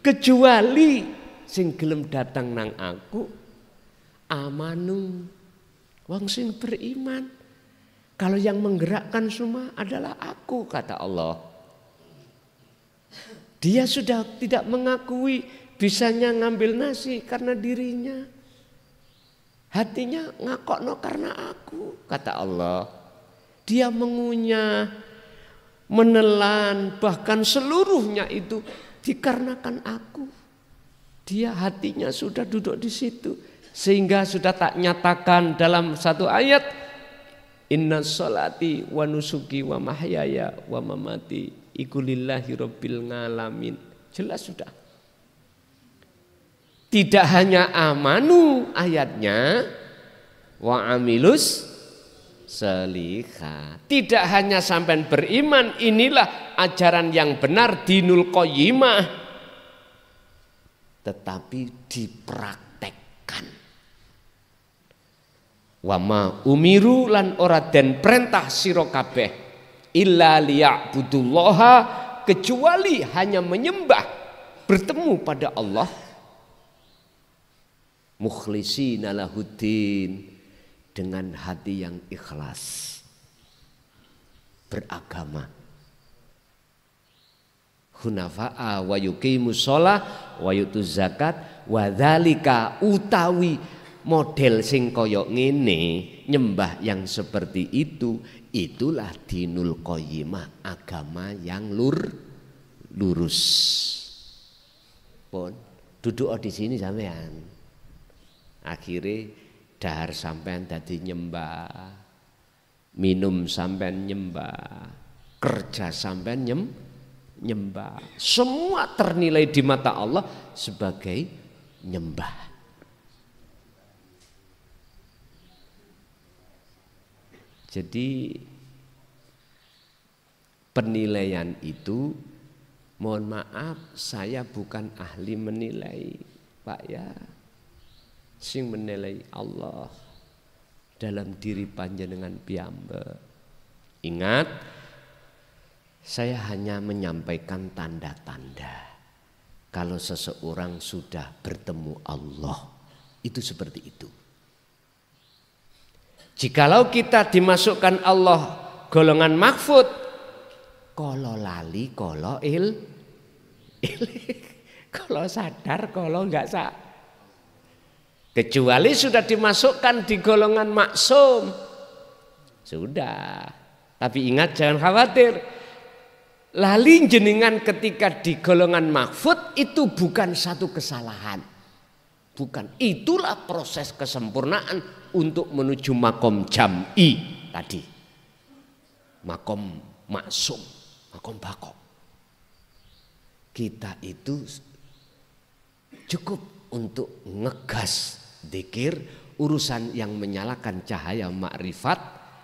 Kecuali sing gelem datang nang aku amanu, wong sing beriman. Kalau yang menggerakkan semua adalah aku, kata Allah. Dia sudah tidak mengakui bisanya ngambil nasi karena dirinya. Hatinya ngakokno karena aku, kata Allah. Dia mengunyah, menelan, bahkan seluruhnya itu dikarenakan aku. Dia hatinya sudah duduk di situ. Sehingga sudah tak nyatakan dalam satu ayat, inna sholati wa nusuki wa mahyaya wa mamati iku lillahi rabbil ngalamin. Jelas sudah. Tidak hanya amanu ayatnya, wa amilus sholihah. Tidak hanya sampai beriman, inilah ajaran yang benar dinul qayyimah, tetapi dipraktekkan. Wama umiru lan ora den perintah sira kabeh illa liya'budullaha, kecuali hanya menyembah, bertemu pada Allah Mukhlishina lahuddin, dengan hati yang ikhlas beragama. Hunafa'a wa yuqimus shalah wa yutuz zakat wa dzalika, utawi model sing kaya ngene, nyembah yang seperti itu, itulah dinul qayyimah, agama yang lurus. Pun duduk di sini sampean, akhirnya dahar sampean dadi nyembah, minum sampean nyembah, kerja sampean nyembah, semua ternilai di mata Allah sebagai nyembah. Jadi penilaian itu, mohon maaf, saya bukan ahli menilai, Pak ya. Sing menilai Allah dalam diri panjenengan piyambak. Ingat, saya hanya menyampaikan tanda-tanda kalau seseorang sudah bertemu Allah, itu seperti itu. Jikalau kita dimasukkan Allah golongan mahfud, kalau lali, kalau kalau sadar, kalau enggak sadar. Kecuali sudah dimasukkan di golongan maksum, sudah. Tapi ingat, jangan khawatir. Lali jenengan ketika di golongan mahfud itu bukan satu kesalahan. Bukan. Itulah proses kesempurnaan untuk menuju makom jam'i tadi. Makom maksum, makom bako. Kita itu cukup untuk ngegas dzikir, urusan yang menyalakan cahaya makrifat,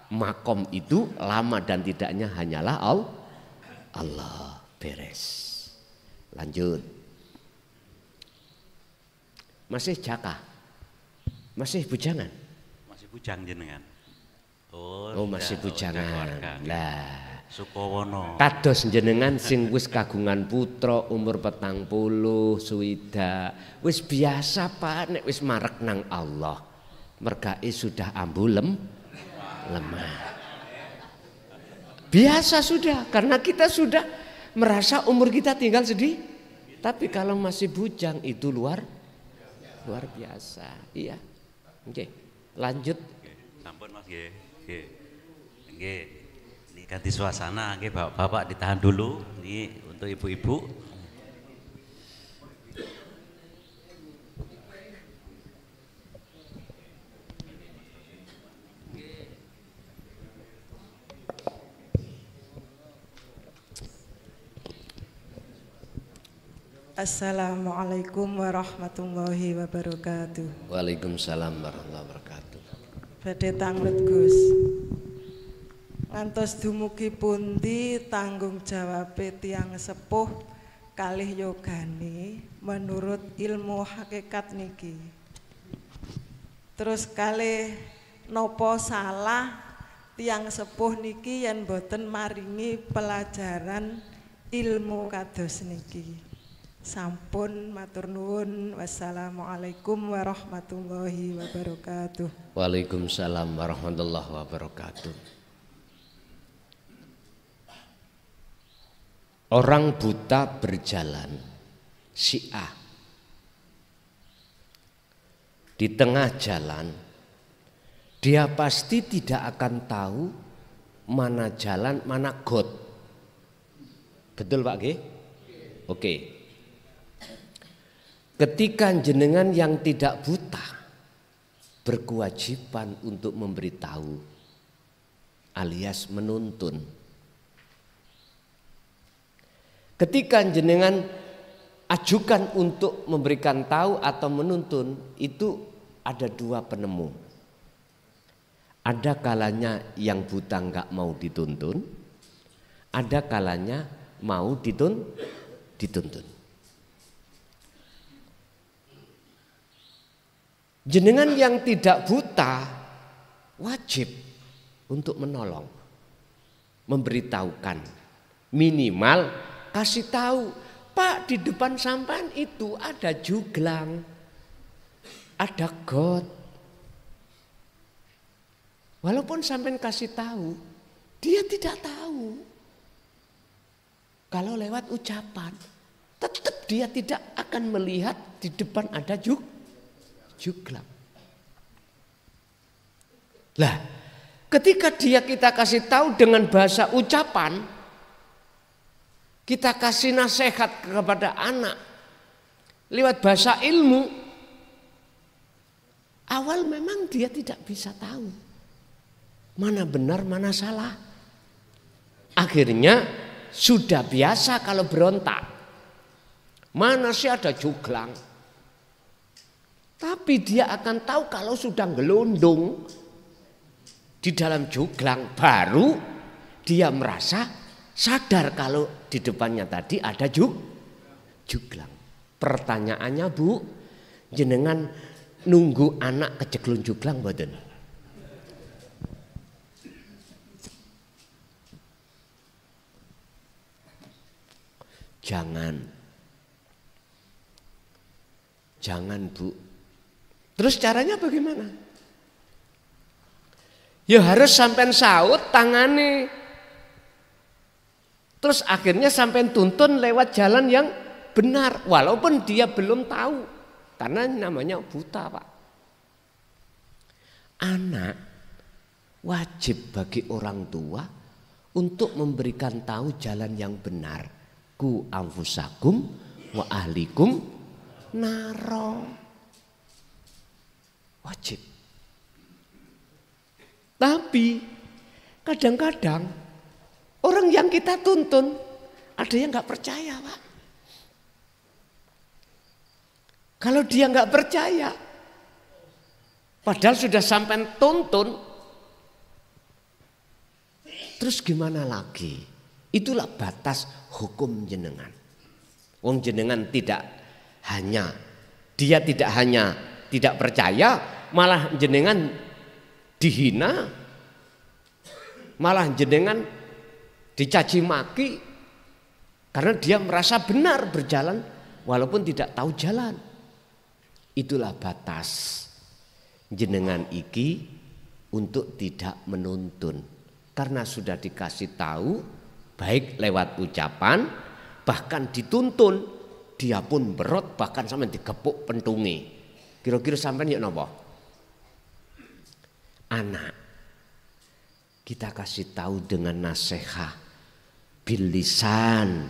makom itu lama dan tidaknya hanyalah Allah. Beres. Lanjut. Masih jaka? Masih bujangan? Masih bujang jenengan. Oh masih bujangan. Lah, Sukowono. kados jenengan sing wis kagungan putra umur 40 suwida, wis biasa Pak nek wis marek nang Allah. Mergae sudah ambu lemah. Biasa sudah, karena kita sudah merasa umur kita tinggal sedih. Tapi kalau masih bujang itu luar biasa. Iya. Oke, lanjut. Sampun Mas nggih. Nggih. Ini ganti suasana, nggih Bapak ditahan dulu. Ini untuk ibu-ibu. Assalamualaikum warahmatullahi wabarakatuh. Waalaikumsalam warahmatullahi wabarakatuh. Badhe tanglet Gus. Ngantos dumugi pundi tanggung jawab tiyang sepuh kalih yogane menurut ilmu hakikat niki. Terus kalih nopo salah tiyang sepuh niki yen boten maringi pelajaran ilmu kados niki. Sampun matur nuwun. Wassalamualaikum warahmatullahi wabarakatuh. Waalaikumsalam warahmatullahi wabarakatuh. Orang buta berjalan, si A. Di tengah jalan, dia pasti tidak akan tahu mana jalan, mana got. Betul Pak G? Oke. Ketika jenengan yang tidak buta berkewajiban untuk memberitahu alias menuntun. Ketika jenengan ajukan untuk memberikan tahu atau menuntun, itu ada dua penemu. Ada kalanya yang buta nggak mau dituntun, ada kalanya mau dituntun. Jenengan yang tidak buta wajib untuk menolong, memberitahukan, minimal kasih tahu, Pak di depan sampan itu ada juglang, ada God. Walaupun sampean kasih tahu, dia tidak tahu. Kalau lewat ucapan, tetap dia tidak akan melihat di depan ada juglang. Lah, ketika kita kasih tahu dengan bahasa ucapan, kita kasih nasihat kepada anak lewat bahasa ilmu, awal memang dia tidak bisa tahu mana benar mana salah. Akhirnya sudah biasa kalau berontak, mana sih ada juglang. Tapi dia akan tahu kalau sudah gelondong di dalam juglang, baru dia merasa sadar kalau di depannya tadi ada juglang. Pertanyaannya, Bu, jenengan nunggu anak kejeglon juglang mboten? Jangan Bu. Terus caranya bagaimana? Ya harus sampean saut tangane. Terus akhirnya sampean tuntun lewat jalan yang benar. Walaupun dia belum tahu. Karena namanya buta, Pak. Anak wajib bagi orang tua untuk memberikan tahu jalan yang benar. Ku anfusakum wa ahlikum naro. Wajib. Tapi kadang-kadang orang yang kita tuntun ada yang nggak percaya, Pak. Kalau dia nggak percaya, padahal sudah sampai tuntun, terus gimana lagi? Itulah batas hukum jenengan. Wong jenengan tidak hanya tidak percaya, malah jenengan dihina, malah jenengan dicaci maki karena dia merasa benar berjalan walaupun tidak tahu jalan. Itulah batas jenengan iki untuk tidak menuntun, karena sudah dikasih tahu baik lewat ucapan, bahkan dituntun, dia pun berot, bahkan sampai digepuk pentungi. Kira-kira sampai yuk napa? Anak kita kasih tahu dengan nasihat bil lisan,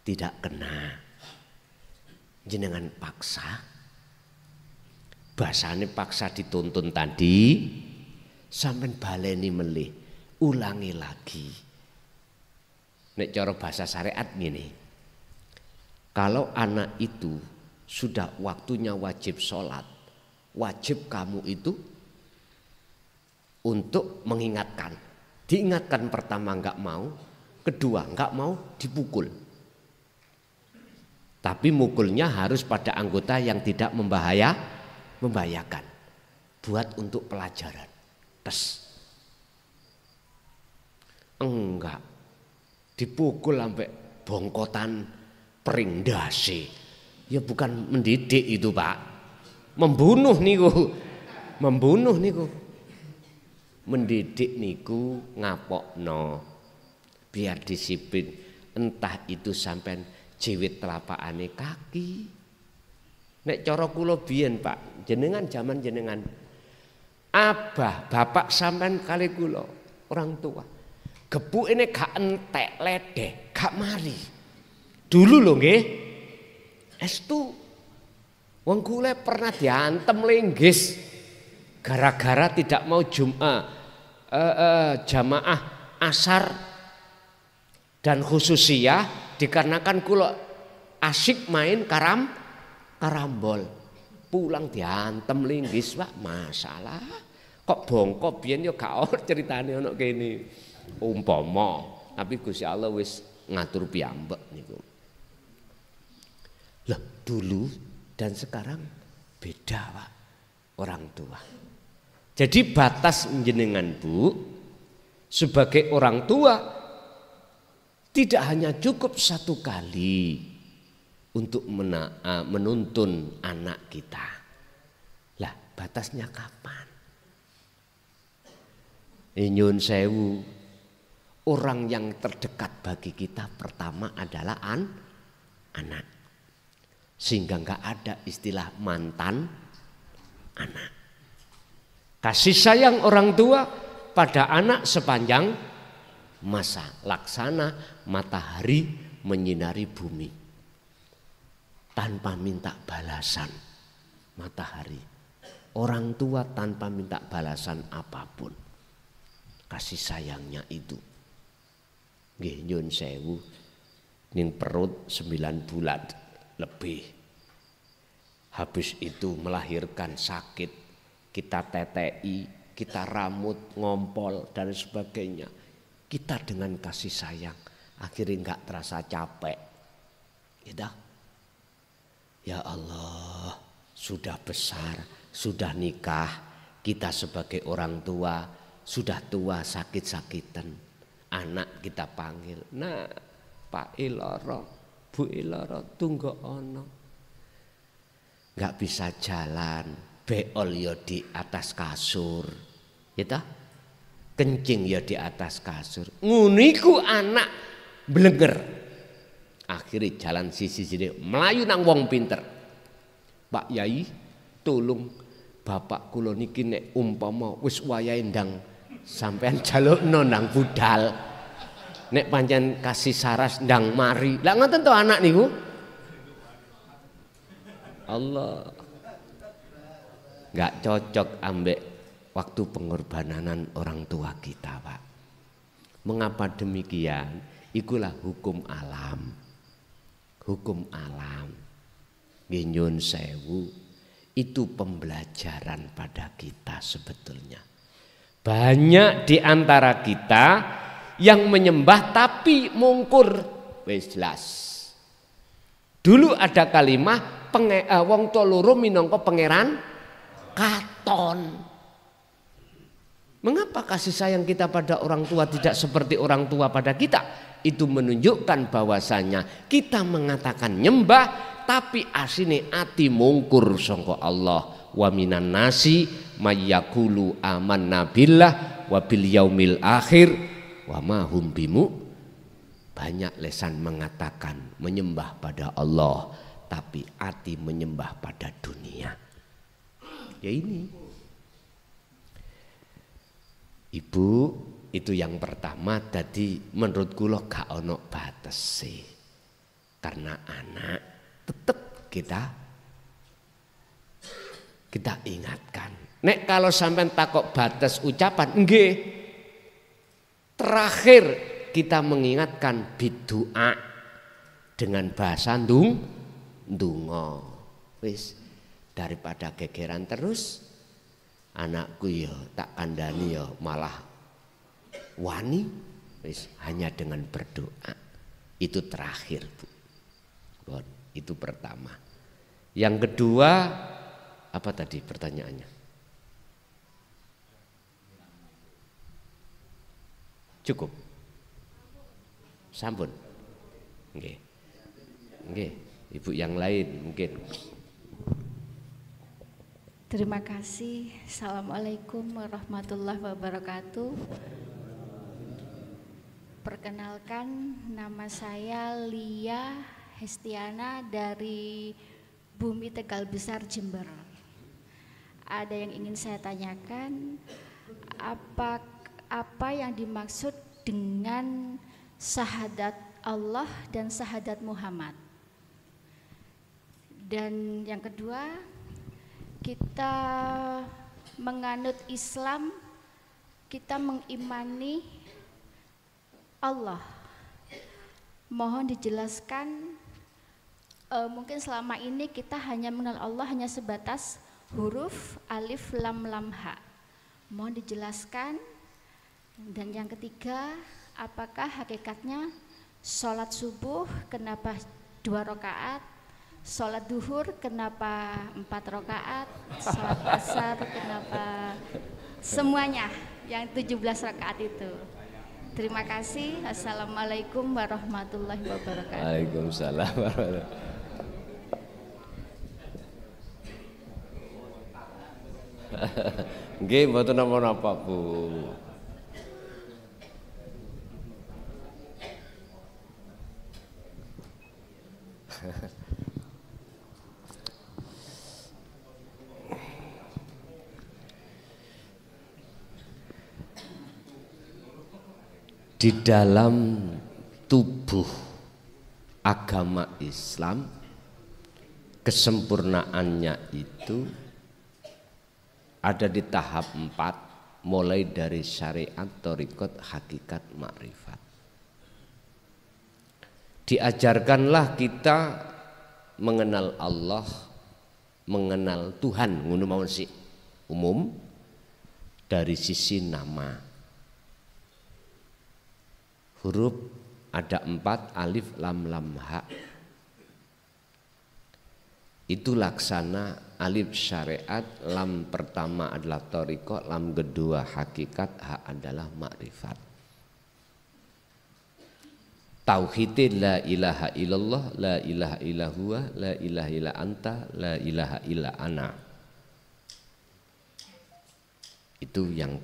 tidak kena. Jenengan paksa, bahasane paksa dituntun tadi, sampai baleni melih, ulangi lagi. Nek cara bahasa syariat gini, kalau anak itu sudah waktunya wajib sholat, wajib kamu itu untuk mengingatkan. Diingatkan pertama enggak mau, kedua enggak mau dipukul. Tapi mukulnya harus pada anggota yang tidak membahayakan. Buat untuk pelajaran. Tes. Enggak. Dipukul sampai bongkotan peringdasi. Ya bukan mendidik itu, Pak. Membunuh niku. Mendidik niku ngapokno. Biar disiplin. Entah itu sampai jiwit telapakane kaki. Nek cara kula biyen, Pak, jenengan zaman jenengan abah, bapak sampean kali kula, orang tua. Gepuk ini gak entek ledeh, gak mari. Dulu lho nggih. Estu wong kula pernah diantem linggis gara-gara tidak mau jamaah asar dan khususiyah dikarenakan kula asyik main karambol. Pulang diantem linggis, Pak, masalah. Kok bongkok biyen yo gak ono ceritane ono kene. Umpama, tapi Gusti Allah wis ngatur piyambak niku. Lah dulu dan sekarang beda, Pak, orang tua. Jadi batas jenengan, Bu, sebagai orang tua tidak hanya cukup satu kali untuk menuntun anak kita. Lah batasnya kapan? Nyun sewu, orang yang terdekat bagi kita pertama adalah anak. Sehingga nggak ada istilah mantan anak. Kasih sayang orang tua pada anak sepanjang masa, laksana matahari menyinari bumi tanpa minta balasan. Matahari, orang tua tanpa minta balasan apapun, kasih sayangnya itu. Nggih nyun sewu, ning perut 9 bulan lebih. Habis itu melahirkan sakit, kita TTI, kita rambut ngompol dan sebagainya. Kita dengan kasih sayang akhirnya nggak terasa capek. Gitu. Ya Allah, sudah besar, sudah nikah, kita sebagai orang tua sudah tua sakit-sakitan. Anak kita panggil, nah Pak Iloro, Bu Iloro tunggu ono. Nggak bisa jalan, beol ya di atas kasur, gitu. Kencing ya di atas kasur. Nguniku anak blenger. Akhirnya jalan sisi-sisi melayu nang wong pinter. Pak Yai, tolong bapak kula niki nek umpama wis wayahe ndang sampean jalukno nang budal. Nek pancen kasih saras ndang mari. Lah ngoten to anak niku. Allah. Enggak cocok ambek waktu pengorbanan orang tua kita, Pak. Mengapa demikian? Ikulah hukum alam. Hukum alam. Nyun sewu, itu pembelajaran pada kita sebetulnya. Banyak di antara kita yang menyembah tapi mungkur. Wis jelas. Dulu ada kalimah wong tuwa loro minangka pangeran katon. Mengapa kasih sayang kita pada orang tua tidak seperti orang tua pada kita? Itu menunjukkan bahwasanya kita mengatakan nyembah tapi asine ati mungkur sangka Allah. Wa minan nasi mayyaqulu amanna billah wa bil yaumil akhir wa ma hum bimu. Banyak lesan mengatakan menyembah pada Allah tapi ati menyembah pada dunia. Ya ini. Ibu, itu yang pertama tadi menurut kula gak ono batese. Karena anak tetap kita ingatkan. Nek kalau sampai takok batas ucapan, nggih. Terakhir kita mengingatkan bidu'a dengan bahasa ndonga. Wis daripada gegeran terus, anakku ya tak kandhani ya malah wani, wis hanya dengan berdoa. Itu terakhir, Bu. Bon, itu pertama. Yang kedua, apa tadi pertanyaannya? Cukup. Sampun. Nggih. Nggih, Ibu yang lain mungkin. Terima kasih. Assalamualaikum warahmatullahi wabarakatuh. Perkenalkan, nama saya Lia Hestiana dari Bumi Tegal Besar, Jember. Ada yang ingin saya tanyakan, apa yang dimaksud dengan syahadat Allah dan syahadat Muhammad? Dan yang kedua, kita menganut Islam, kita mengimani Allah. Mohon dijelaskan, mungkin selama ini kita hanya mengenal Allah hanya sebatas huruf alif lam lam ha. Mohon dijelaskan. Dan yang ketiga, apakah hakikatnya sholat subuh kenapa 2 rakaat, sholat duhur kenapa 4 rakaat, sholat asar kenapa semuanya yang 17 rakaat itu. Terima kasih. Assalamualaikum warahmatullahi wabarakatuh. Waalaikumsalam warahmatullahi. Nggih, mboten napa-napa, Bu. Di dalam tubuh agama Islam, kesempurnaannya itu ada di tahap 4, mulai dari syariat, thariqat, hakikat, makrifat. Diajarkanlah kita mengenal Allah, mengenal Tuhan, ngono mawon sih umum, dari sisi nama. Huruf ada 4, alif, lam, lam, ha. Itu laksana alif syariat, lam pertama adalah thariqah, lam kedua hakikat, ha adalah makrifat. Tauhid la ilaha illallah, la ilaha illa huwa, la ilaha illa anta, la ilaha illa ana. Itu yang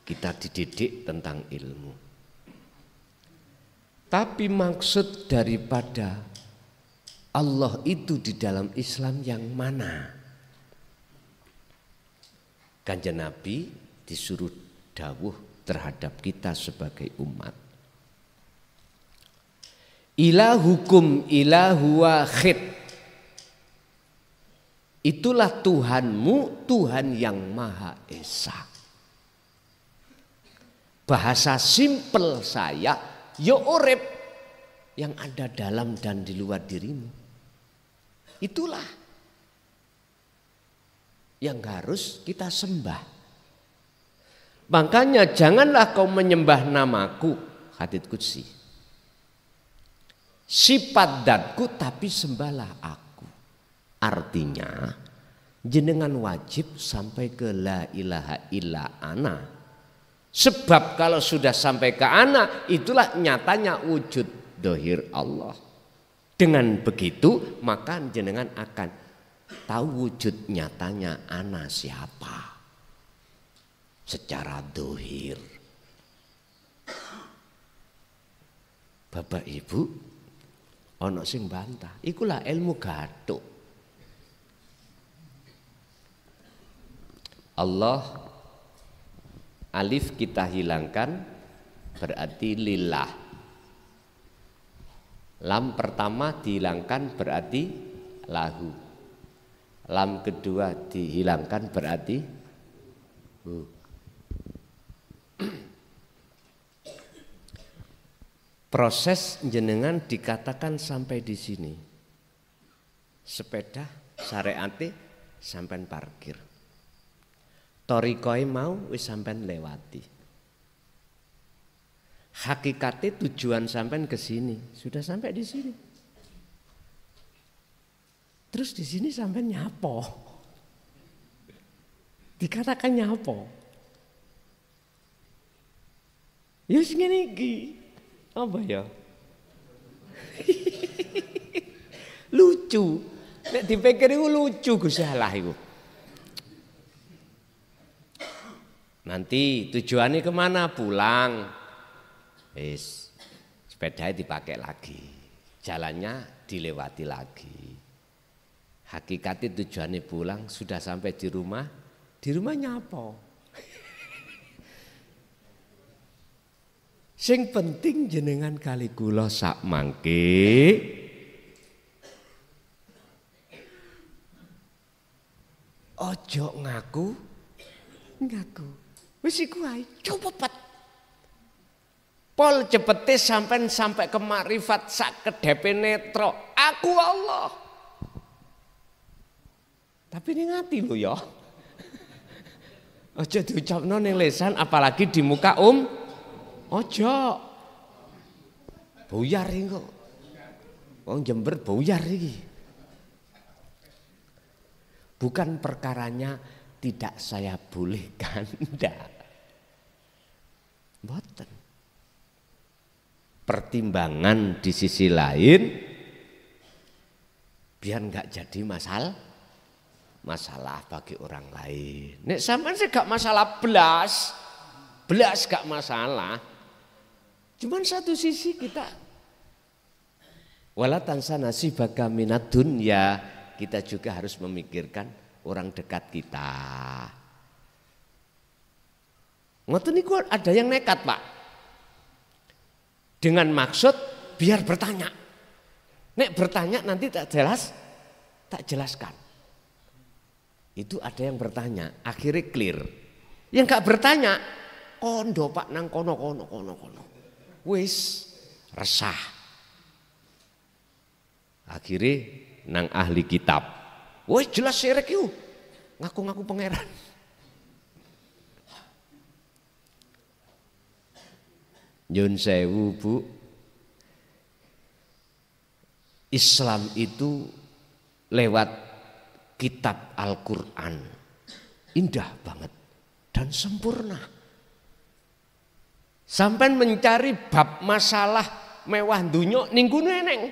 kita dididik tentang ilmu. Tapi maksud daripada Allah itu di dalam Islam yang mana? Kanjeng Nabi disuruh dawuh terhadap kita sebagai umat. Ilahukum ilahu wahid. Itulah Tuhanmu, Tuhan yang Maha Esa. Bahasa simpel saya, ya urip yang ada dalam dan di luar dirimu. Itulah yang harus kita sembah. Makanya janganlah kau menyembah namaku, hadits qudsi. Sifat datku tapi sembahlah aku. Artinya jenengan wajib sampai ke la ilaha illa ana. Sebab kalau sudah sampai ke ana, itulah nyatanya wujud dohir Allah. Dengan begitu maka jenengan akan tahu wujud nyatanya ana siapa secara dohir. Bapak Ibu, ono sing bantah, ikulah ilmu gathuk. Allah, alif kita hilangkan berarti lillah. Lam pertama dihilangkan berarti lahu. Lam kedua dihilangkan berarti hu. Proses jenengan dikatakan sampai di sini. Sepeda syariate sampean parkir. Thariqahe mau wis sampean lewati. Hakikatnya tujuan sampean ke sini, sudah sampai di sini. Terus di sini sampean nyapo? Dikatakan nyapo? Ya sing ngene iki. Apa ya? Lucu. Nek dipikir iku lucu Gusti Allah iku. Nanti tujuannya kemana? Pulang. Sepedanya dipakai lagi, jalannya dilewati lagi. Hakikatnya tujuannya pulang, sudah sampai di rumahnya apa? Sing penting jenengan kali kula sak mangke ojo ngaku wis iku ae cepet. Pol cepete sampai ke makrifat sak kedepe netra. Aku Allah. Tapi ning ati lho ya. Aja diucapno ning lisan apalagi di muka Ojo. Buyar iki kok. Wong Jember buyar iki. Bukan perkaranya tidak saya bolehkan, ndak. Mboten. Pertimbangan di sisi lain biar enggak jadi masalah bagi orang lain. Nek sampean sih gak masalah belas gak masalah. Cuman satu sisi kita wala tansa nasibaka minad dunya, kita juga harus memikirkan orang dekat kita. Ngoten niku ada yang nekat, Pak. Dengan maksud biar bertanya. Nek bertanya nanti tak jelaskan. Itu ada yang bertanya, akhirnya clear. Yang gak bertanya, kondo Pak nang kono. Wis resah. Akhirnya nang ahli kitab. Wis jelas syirik yuk. Ngaku-ngaku pangeran. Nyun sewu Bu. Islam itu lewat kitab Al-Quran. Indah banget dan sempurna. Sampai mencari bab masalah mewah dunya ning kono eneng.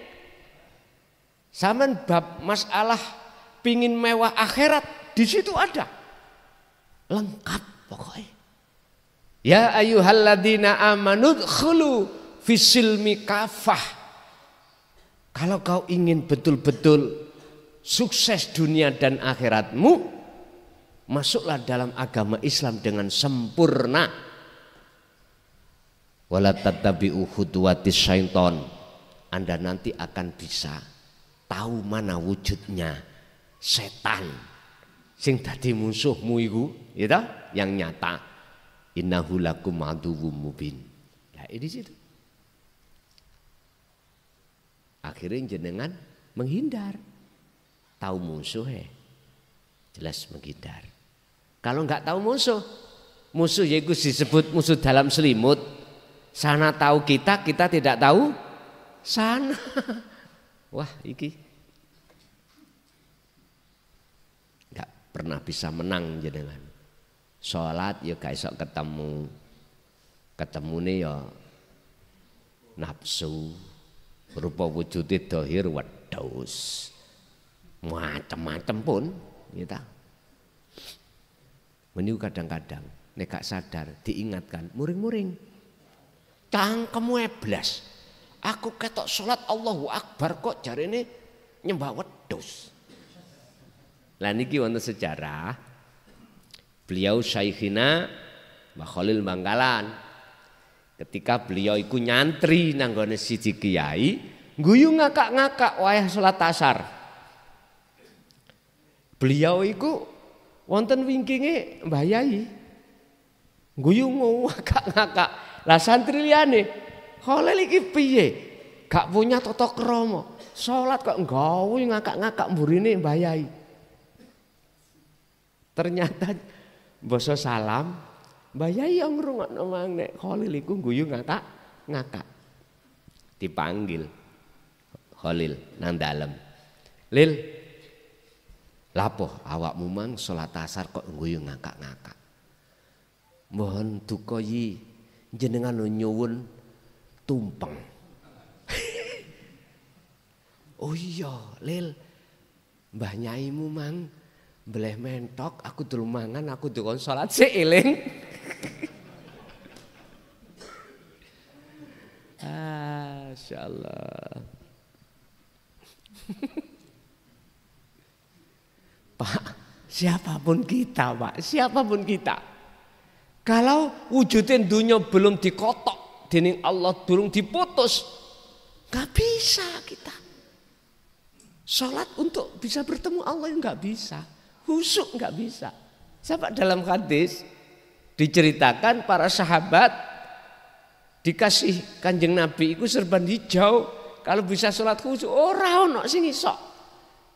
Sampai bab masalah pingin mewah akhirat di situ ada. Lengkap pokoknya. Ya ayyuhalladzina amanu dkhulu fisilmi kafah. Kalau kau ingin betul-betul sukses dunia dan akhiratmu, masuklah dalam agama Islam dengan sempurna. Wala tattabi'u khutuwatis syaiton. Anda nanti akan bisa tahu mana wujudnya setan sing dadi musuhmu iku, ya yang nyata. Innahu lakum aduwwum mubin. Nah, ini situ. Akhirnya jenengan menghindar. Tahu musuh jelas menghindar. Kalau enggak tahu musuh yaitu disebut musuh dalam selimut. Sana tahu kita tidak tahu sana. Wah, iki enggak pernah bisa menang jenengan. Salat ya gak iso ketemune ya nafsu, rupa wujude dhahir wedhus. Macam-macam pun kita. Meniku kadang-kadang nek gak sadar diingatkan muring-muring. Cangkemmu eblas. Aku ketok salat Allahu Akbar kok jarene nyembah wedhus. Lah niki wonten sejarah. Beliau Syekhina Mbah Khalil Bangkalan. Ketika beliau iku nyantri nang gone siji kiai, guyu ngakak-ngakak wayah salat asar. Beliau iku wonten wingkinge Mbah Yai. Guyu ngakak-ngakak. Lah santri liyane, Khalil iki piye? Gak punya tata krama. Salat kok nggawe ngakak-ngakak mburine Mbah Yai. Ternyata basa salam, Mbah Yai yang ngrungokno mang nek Khalil iku guyu ngakak-ngakak. Dipanggil Khalil nang dalem. Lil, lapo awakmu mang salat asar kok guyu ngakak-ngakak. Mohon duka yi. Jenengan nyuwun tumpeng. Oh iya, Lil. Mbah Nyaimu mang beleh mentok, aku dulu mangan, aku dikon salat sik eling. Masyaallah. Pak, siapapun kita, Pak, siapapun kita. Kalau wujudin dunia belum dikotok dening Allah, belum diputus, gak bisa kita. Sholat untuk bisa bertemu Allah nggak bisa, khusyuk nggak bisa. Sebab dalam hadis diceritakan para sahabat dikasih Kanjeng Nabi itu serban hijau, kalau bisa sholat khusyuk, ora ono sing iso.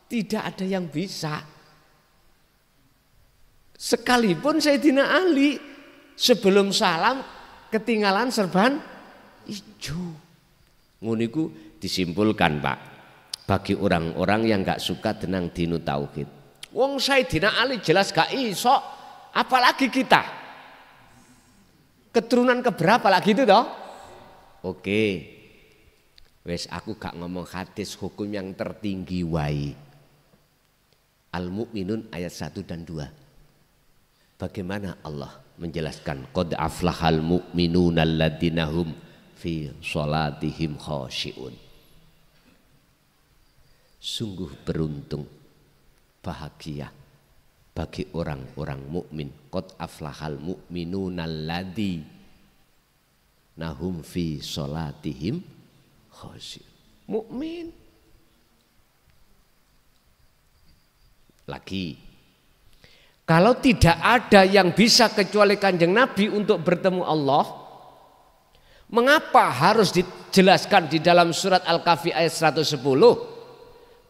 Tidak ada yang bisa. Sekalipun Sayyidina Ali sebelum salam ketinggalan serban hijau. Nguniku disimpulkan, Pak, bagi orang-orang yang gak suka dengan dinu tauhid. Wong Sayyidina Ali jelas gak iso, apalagi kita. Keturunan keberapa lagi itu toh? Oke. Wes aku gak ngomong hadis hukum yang tertinggi wae. Al-Mu'minun ayat 1 dan 2. Bagaimana Allah menjelaskan qad aflahal mu'minuna alladzina hum fi sholatihim khashi'un. Sungguh beruntung, bahagia bagi orang-orang mukmin. Qad aflahal mu'minuna alladzina hum fi sholatihim khashi'un. Mukmin. Lagi, kalau tidak ada yang bisa kecuali Kanjeng Nabi untuk bertemu Allah, mengapa harus dijelaskan di dalam surat Al-Kahfi ayat 110?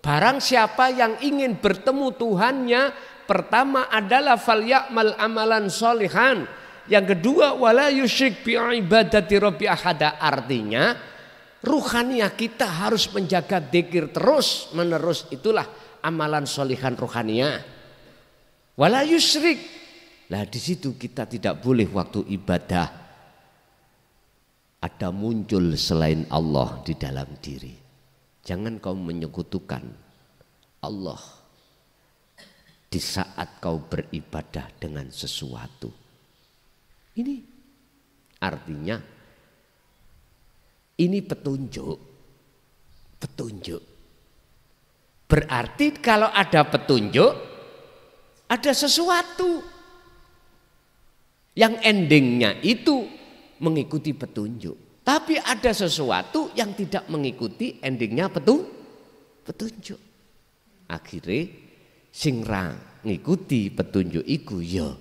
Barang siapa yang ingin bertemu Tuhannya, pertama adalah falyamal amalan sholihan, yang kedua wala yusyrik bi ibadati rabbi ahada. Artinya ruhaniyah kita harus menjaga dzikir terus menerus, itulah amalan sholihan ruhaniyah. Wala yusyrik. Lah di situ kita tidak boleh waktu ibadah ada muncul selain Allah di dalam diri. Jangan kau menyekutukan Allah di saat kau beribadah dengan sesuatu. Ini artinya ini petunjuk. Petunjuk. Berarti kalau ada petunjuk, ada sesuatu yang endingnya itu mengikuti petunjuk. Tapi ada sesuatu yang tidak mengikuti endingnya petunjuk. Akhirnya sing ra ngikuti petunjuk iku ya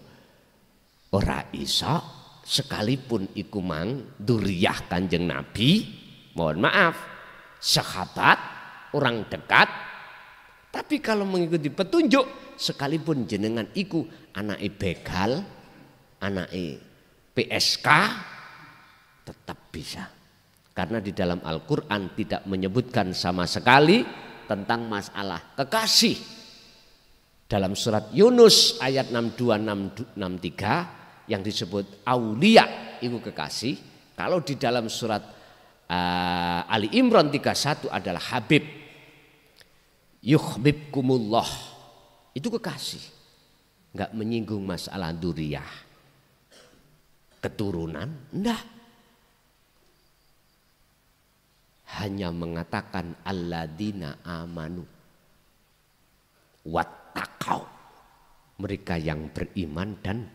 ora iso, sekalipun iku mang duriyah Kanjeng Nabi, mohon maaf, sahabat, orang dekat. Tapi kalau mengikuti petunjuk, sekalipun jenengan iku anake begal, anake PSK, tetap bisa. Karena di dalam Al-Quran tidak menyebutkan sama sekali tentang masalah kekasih. Dalam surat Yunus ayat 62-63 yang disebut aulia itu kekasih. Kalau di dalam surat Ali Imran 31 adalah Habib. Yuhbibkumullah, itu kekasih, nggak menyinggung masalah duriyah, keturunan, enggak. Hanya mengatakan alladzina amanu wattaqau, mereka yang beriman dan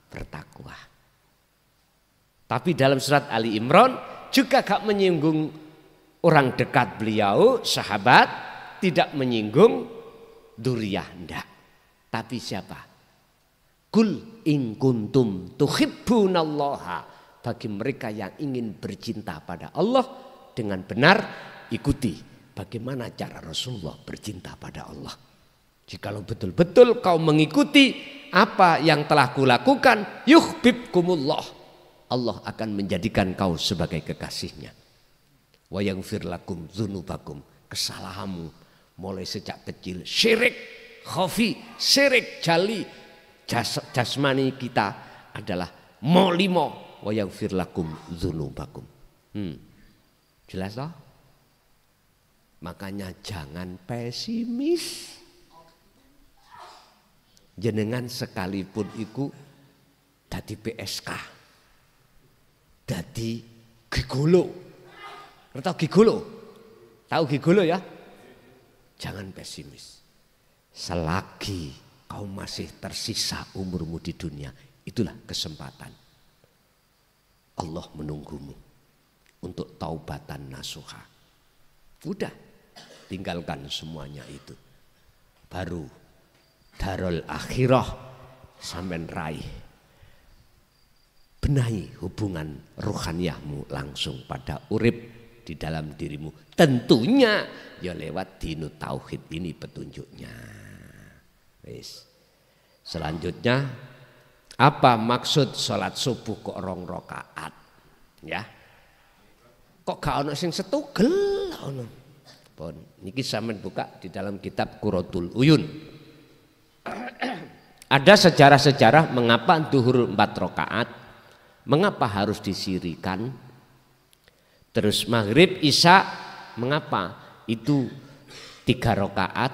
bertakwa. Tapi dalam surat Ali Imran juga gak menyinggung orang dekat beliau, sahabat, tidak menyinggung duriyah, enggak. Tapi siapa? Kul in kuntum tuhibbunallaha, bagi mereka yang ingin bercinta pada Allah dengan benar, ikuti bagaimana cara Rasulullah bercinta pada Allah. Jikalau betul-betul kau mengikuti apa yang telah kulakukan, yuhbibkumullah, Allah akan menjadikan kau sebagai kekasihnya. Wa yaghfir lakum dzunubakum, kesalahanmu mulai sejak kecil, syirik khafi, syirik jali, jasmani kita adalah molimo, wa yaghfir lakum dzunubakum. Jelas toh? Makanya jangan pesimis. Jenengan sekalipun iku dadi PSK, dadi gigolo. Tahu gigolo? Tahu gigolo ya? Jangan pesimis. Selagi kau masih tersisa umurmu di dunia, itulah kesempatan. Allah menunggumu untuk taubatan nasuha. Udah, tinggalkan semuanya itu. Baru darul akhirah sampai raih. Benahi hubungan ruhaniyahmu langsung pada urip di dalam dirimu. Tentunya ya lewat dinu tauhid ini petunjuknya. Wis. Selanjutnya, apa maksud sholat subuh kok 2 rakaat? Ya. Kok gak ono sing setugel ono. Pun niki sampean buka di dalam kitab Qurratul Uyun. Ada sejarah-sejarah mengapa duhur 4 rakaat, mengapa harus disirikan. Terus maghrib isya mengapa itu 3 rakaat,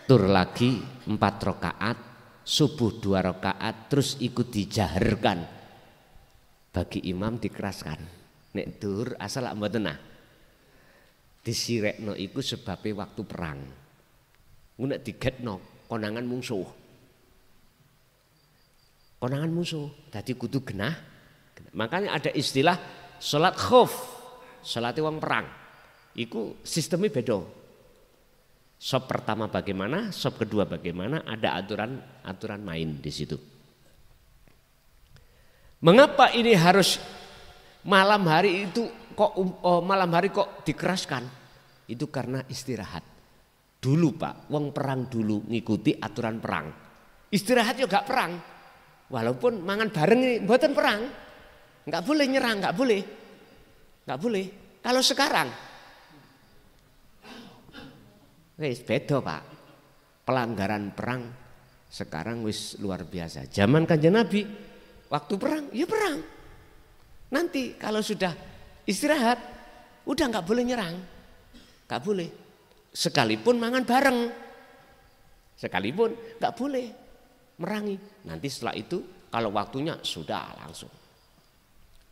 tur lagi 4 rakaat, subuh 2 rakaat, terus ikut dijaharkan. Bagi imam dikeraskan. Nek dur asal mboten nah. Disirekno iku sebabnya waktu perang. Nek digetno konangan musuh. Konangan musuh, dadi kudu genah. Makanya ada istilah salat khauf, salat wong perang. Iku sistemnya beda. Sop pertama bagaimana, sop kedua bagaimana, ada aturan main di situ. Mengapa ini harus malam hari itu kok malam hari kok dikeraskan? Itu karena istirahat. Dulu Pak, wong perang dulu ngikuti aturan perang. Istirahat juga perang. Walaupun mangan bareng ini mboten perang. Enggak boleh nyerang, enggak boleh. Enggak boleh. Kalau sekarang wis beda Pak. Pelanggaran perang sekarang wis luar biasa. Zaman Kanjeng Nabi waktu perang ya perang. Nanti kalau sudah istirahat udah nggak boleh nyerang, nggak boleh. Sekalipun mangan bareng, sekalipun nggak boleh merangi. Nanti setelah itu kalau waktunya sudah langsung.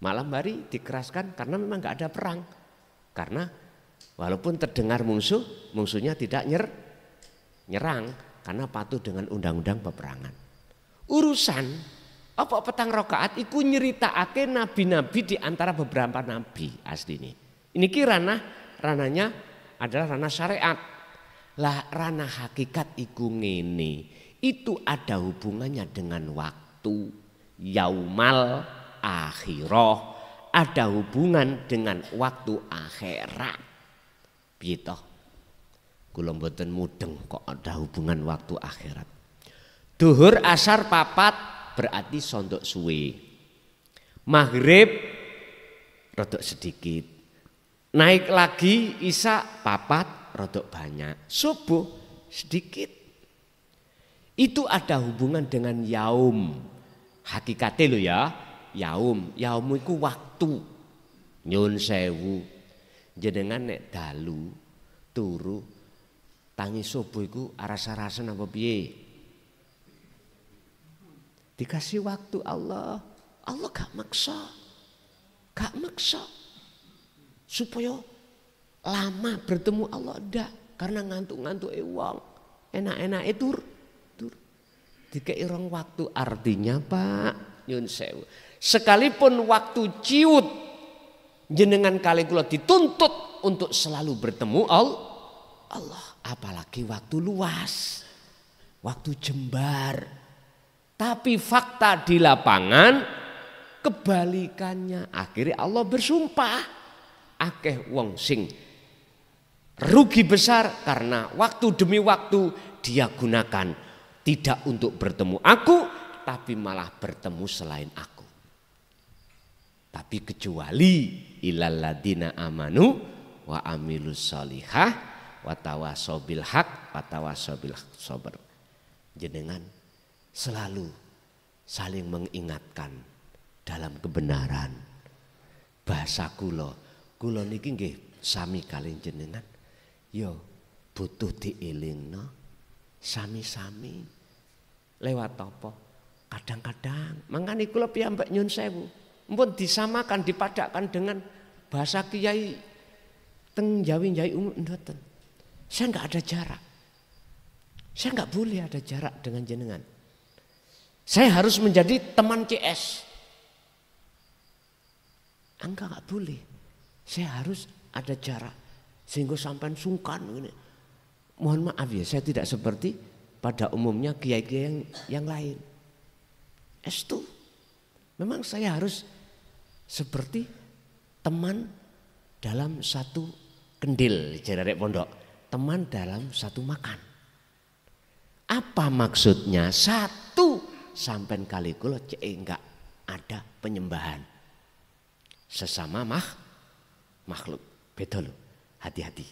Malam hari dikeraskan karena memang nggak ada perang. Karena walaupun terdengar musuhnya tidak nyerang karena patuh dengan undang-undang peperangan. Urusan apa petang rakaat iku nyeritakake nabi-nabi di antara beberapa nabi asli ini. Ini ranahnya adalah ranah syariat. Lah ranah hakikat iku ngene. Itu ada hubungannya dengan waktu yaumal akhirah, ada hubungan dengan waktu akhirat. Piye toh? Kula mboten mudeng kok ada hubungan waktu akhirat. Duhur asar papat berarti sondok suwe. Maghrib rodok sedikit. Naik lagi isya papat rodok banyak. Subuh sedikit. Itu ada hubungan dengan yaum. Hakikate lho ya. Yaum iku waktu. Nyun sewu. Jenengan nek dalu turu tangi subuh iku aras-arasen apa piye? Dikasih waktu Allah gak maksa. Supaya lama bertemu Allah ndak, karena ngantuk-ngantuk wong. Enak-enak tur. Dikei rong waktu artinya Pak nyun sewu. Sekalipun waktu ciut jenengan kali kula dituntut untuk selalu bertemu Allah, apalagi waktu luas, waktu jembar. Tapi fakta di lapangan kebalikannya. Akhirnya Allah bersumpah, akeh wong sing rugi besar karena waktu demi waktu dia gunakan tidak untuk bertemu aku, tapi malah bertemu selain aku. Tapi kecuali ilal ladina amanu wa amilus solihah wa tawasau bil haq wa tawasau bil sabr. Jenengan selalu saling mengingatkan dalam kebenaran. Bahasa kula niki nggih sami kalian jenengan yo butuh dielingno sami-sami lewat apa? Kadang-kadang mangkane kula piyambak nyun sewu mpun disamakan dipadakkan dengan bahasa kiai teng Jawi mboten. Saya enggak ada jarak. Saya enggak boleh ada jarak dengan jenengan. Saya harus menjadi teman CS. Enggak boleh. Saya harus ada jarak sehingga sampai sungkan ini. Mohon maaf ya, saya tidak seperti pada umumnya kiai-kiai yang lain. Estu. Memang saya harus seperti teman dalam satu kendil, jarek pondok, teman dalam satu makan. Apa maksudnya? Satu, sampai kali kula cek enggak ada penyembahan sesama makhluk. Beda loh, hati-hati.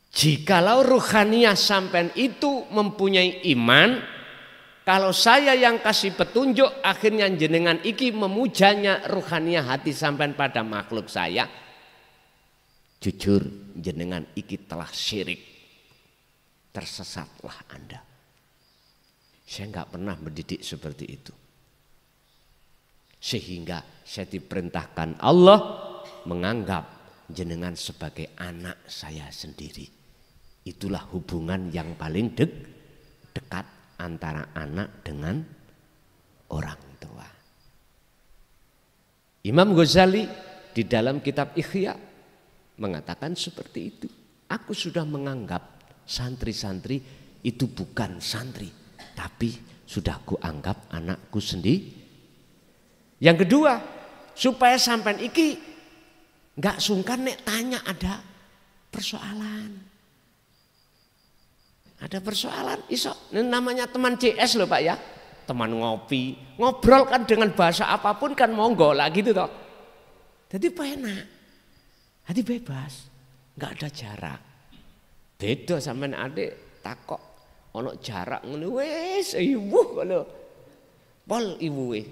Jikalau ruhaniyah sampai itu mempunyai iman, kalau saya yang kasih petunjuk akhirnya jenengan iki memujanya ruhaniyah hati sampai pada makhluk saya, jujur jenengan iki telah syirik. tersesatlah Anda. Saya nggak pernah mendidik seperti itu. Sehingga saya diperintahkan Allah menganggap jenengan sebagai anak saya sendiri. Itulah hubungan yang paling dekat antara anak dengan orang tua. Imam Ghazali di dalam kitab Ihya mengatakan seperti itu. Aku sudah menganggap santri-santri itu bukan santri, tapi sudah kuanggap anakku sendiri. Yang kedua, supaya sampean iki nggak sungkan nek tanya ada persoalan. Ada persoalan, iso. Ini namanya teman CS loh Pak ya. Teman ngopi, ngobrol kan dengan bahasa apapun kan monggo lah gitu toh. Jadi enak. Jadi bebas, nggak ada jarak. Beda sampean adik takok ono jarak ngono wis ibu ngono. Pol ibuwe.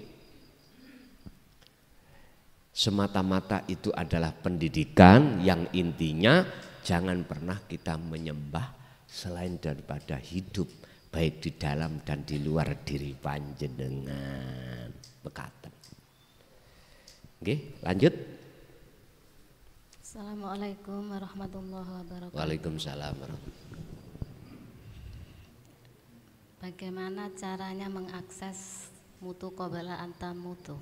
Semata-mata itu adalah pendidikan yang intinya jangan pernah kita menyembah selain daripada hidup, baik di dalam dan di luar diri panjenengan. Bekaten. Oke, lanjut. Assalamualaikum warahmatullahi wabarakatuh. Waalaikumsalam warahmatullahi. Bagaimana caranya mengakses mutu qabala antam mutu?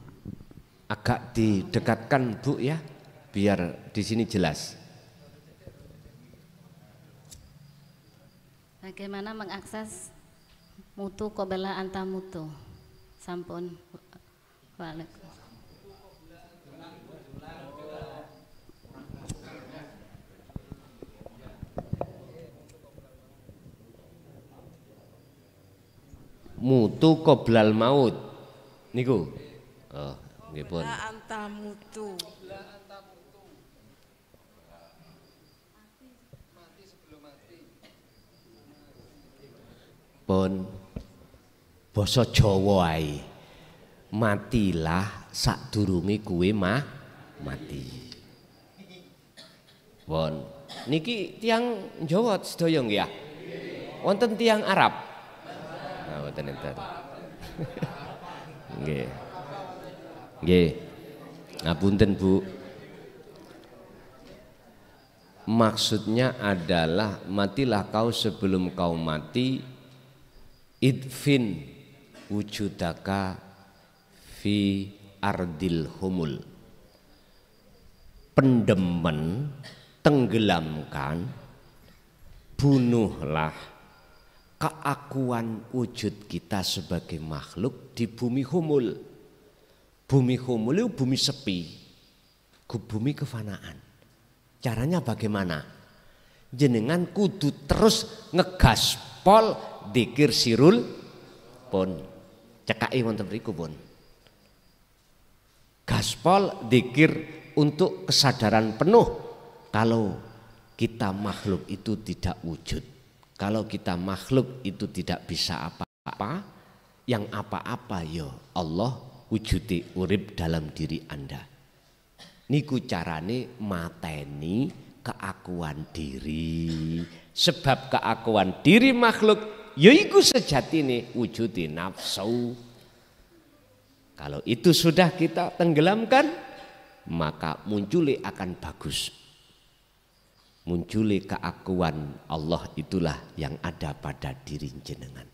Agak didekatkan Bu ya, biar di sini jelas. Bagaimana mengakses mutu qabala antam mutu? Sampun. Waalaikumsalam. Mutu qoblal maut niku. Oh, nggih pun. Antamutu. Pun basa Jawa ae. Matilah sadurunge kuwe mati. Pun niki tiyang Jawa sedaya nggih ya. Wonten tiyang Arab. Nah, wonten enten. Nggih. Nggih. Ngapunten Bu. Maksudnya adalah matilah kau sebelum kau mati. Idfin wujudaka fi ardil humul. Pendemen, tenggelamkan, bunuhlah keakuan wujud kita sebagai makhluk di bumi humul. Bumi humul itu bumi sepi, bumi kefanaan. Caranya bagaimana? Jenengan kudu terus ngegaspol dikir sirul pun cekai wonten mriku pun. Gaspol dikir untuk kesadaran penuh kalau kita makhluk itu tidak wujud. Kalau kita makhluk itu tidak bisa apa-apa, yang apa-apa ya Allah wujudi urip dalam diri Anda. Niku carane mateni keakuan diri. Sebab keakuan diri makhluk yaiku sejatine wujudi nafsu. Kalau itu sudah kita tenggelamkan, maka munculi akan bagus. Munculi keakuan Allah itulah yang ada pada diri jenengan.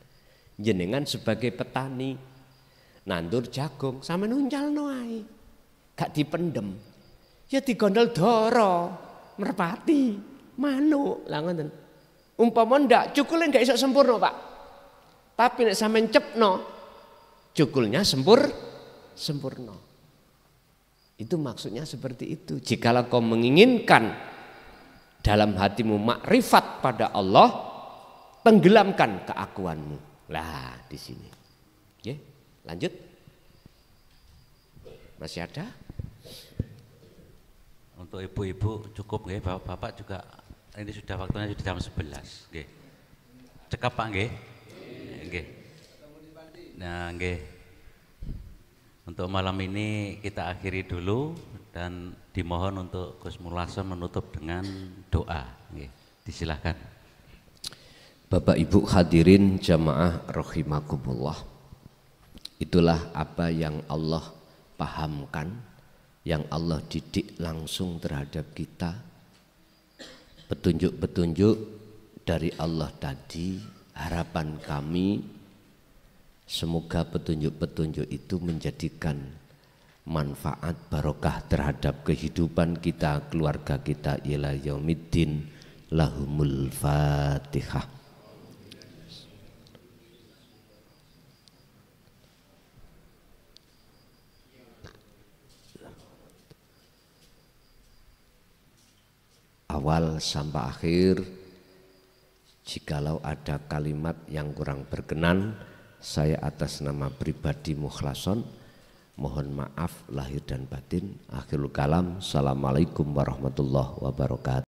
Jenengan sebagai petani nandur jagung sama nuncal noai, gak dipendem, ya digondol doro, merpati, manuk, lah ngoten. Umpama ndak cukulnya nggak iso sempurna Pak, tapi nek sampean cepno cukulnya sempurna. Itu maksudnya seperti itu. Jikalau kau menginginkan dalam hatimu makrifat pada Allah, tenggelamkan keakuanmu. Lah di sini. Oke, lanjut. Masih ada? Untuk ibu-ibu cukup nggih, bapak-bapak juga. Ini sudah waktunya sudah jam 11, nggih. Cekap Pak nggih? Nggih. Nah, nggih. Untuk malam ini kita akhiri dulu dan dimohon untuk Gus Mulasa menutup dengan doa, nggih. Disilahkan. Bapak Ibu hadirin jamaah rahimakumullah. Itulah apa yang Allah pahamkan, yang Allah didik langsung terhadap kita. Petunjuk-petunjuk dari Allah tadi, harapan kami semoga petunjuk-petunjuk itu menjadikan manfaat barokah terhadap kehidupan kita, keluarga kita ila yaumiddin. Lahumul Fatihah. Awal sampai akhir, jikalau ada kalimat yang kurang berkenan, saya atas nama pribadi Mukhlason mohon maaf lahir dan batin. Akhirul kalam. Assalamualaikum warahmatullahi wabarakatuh.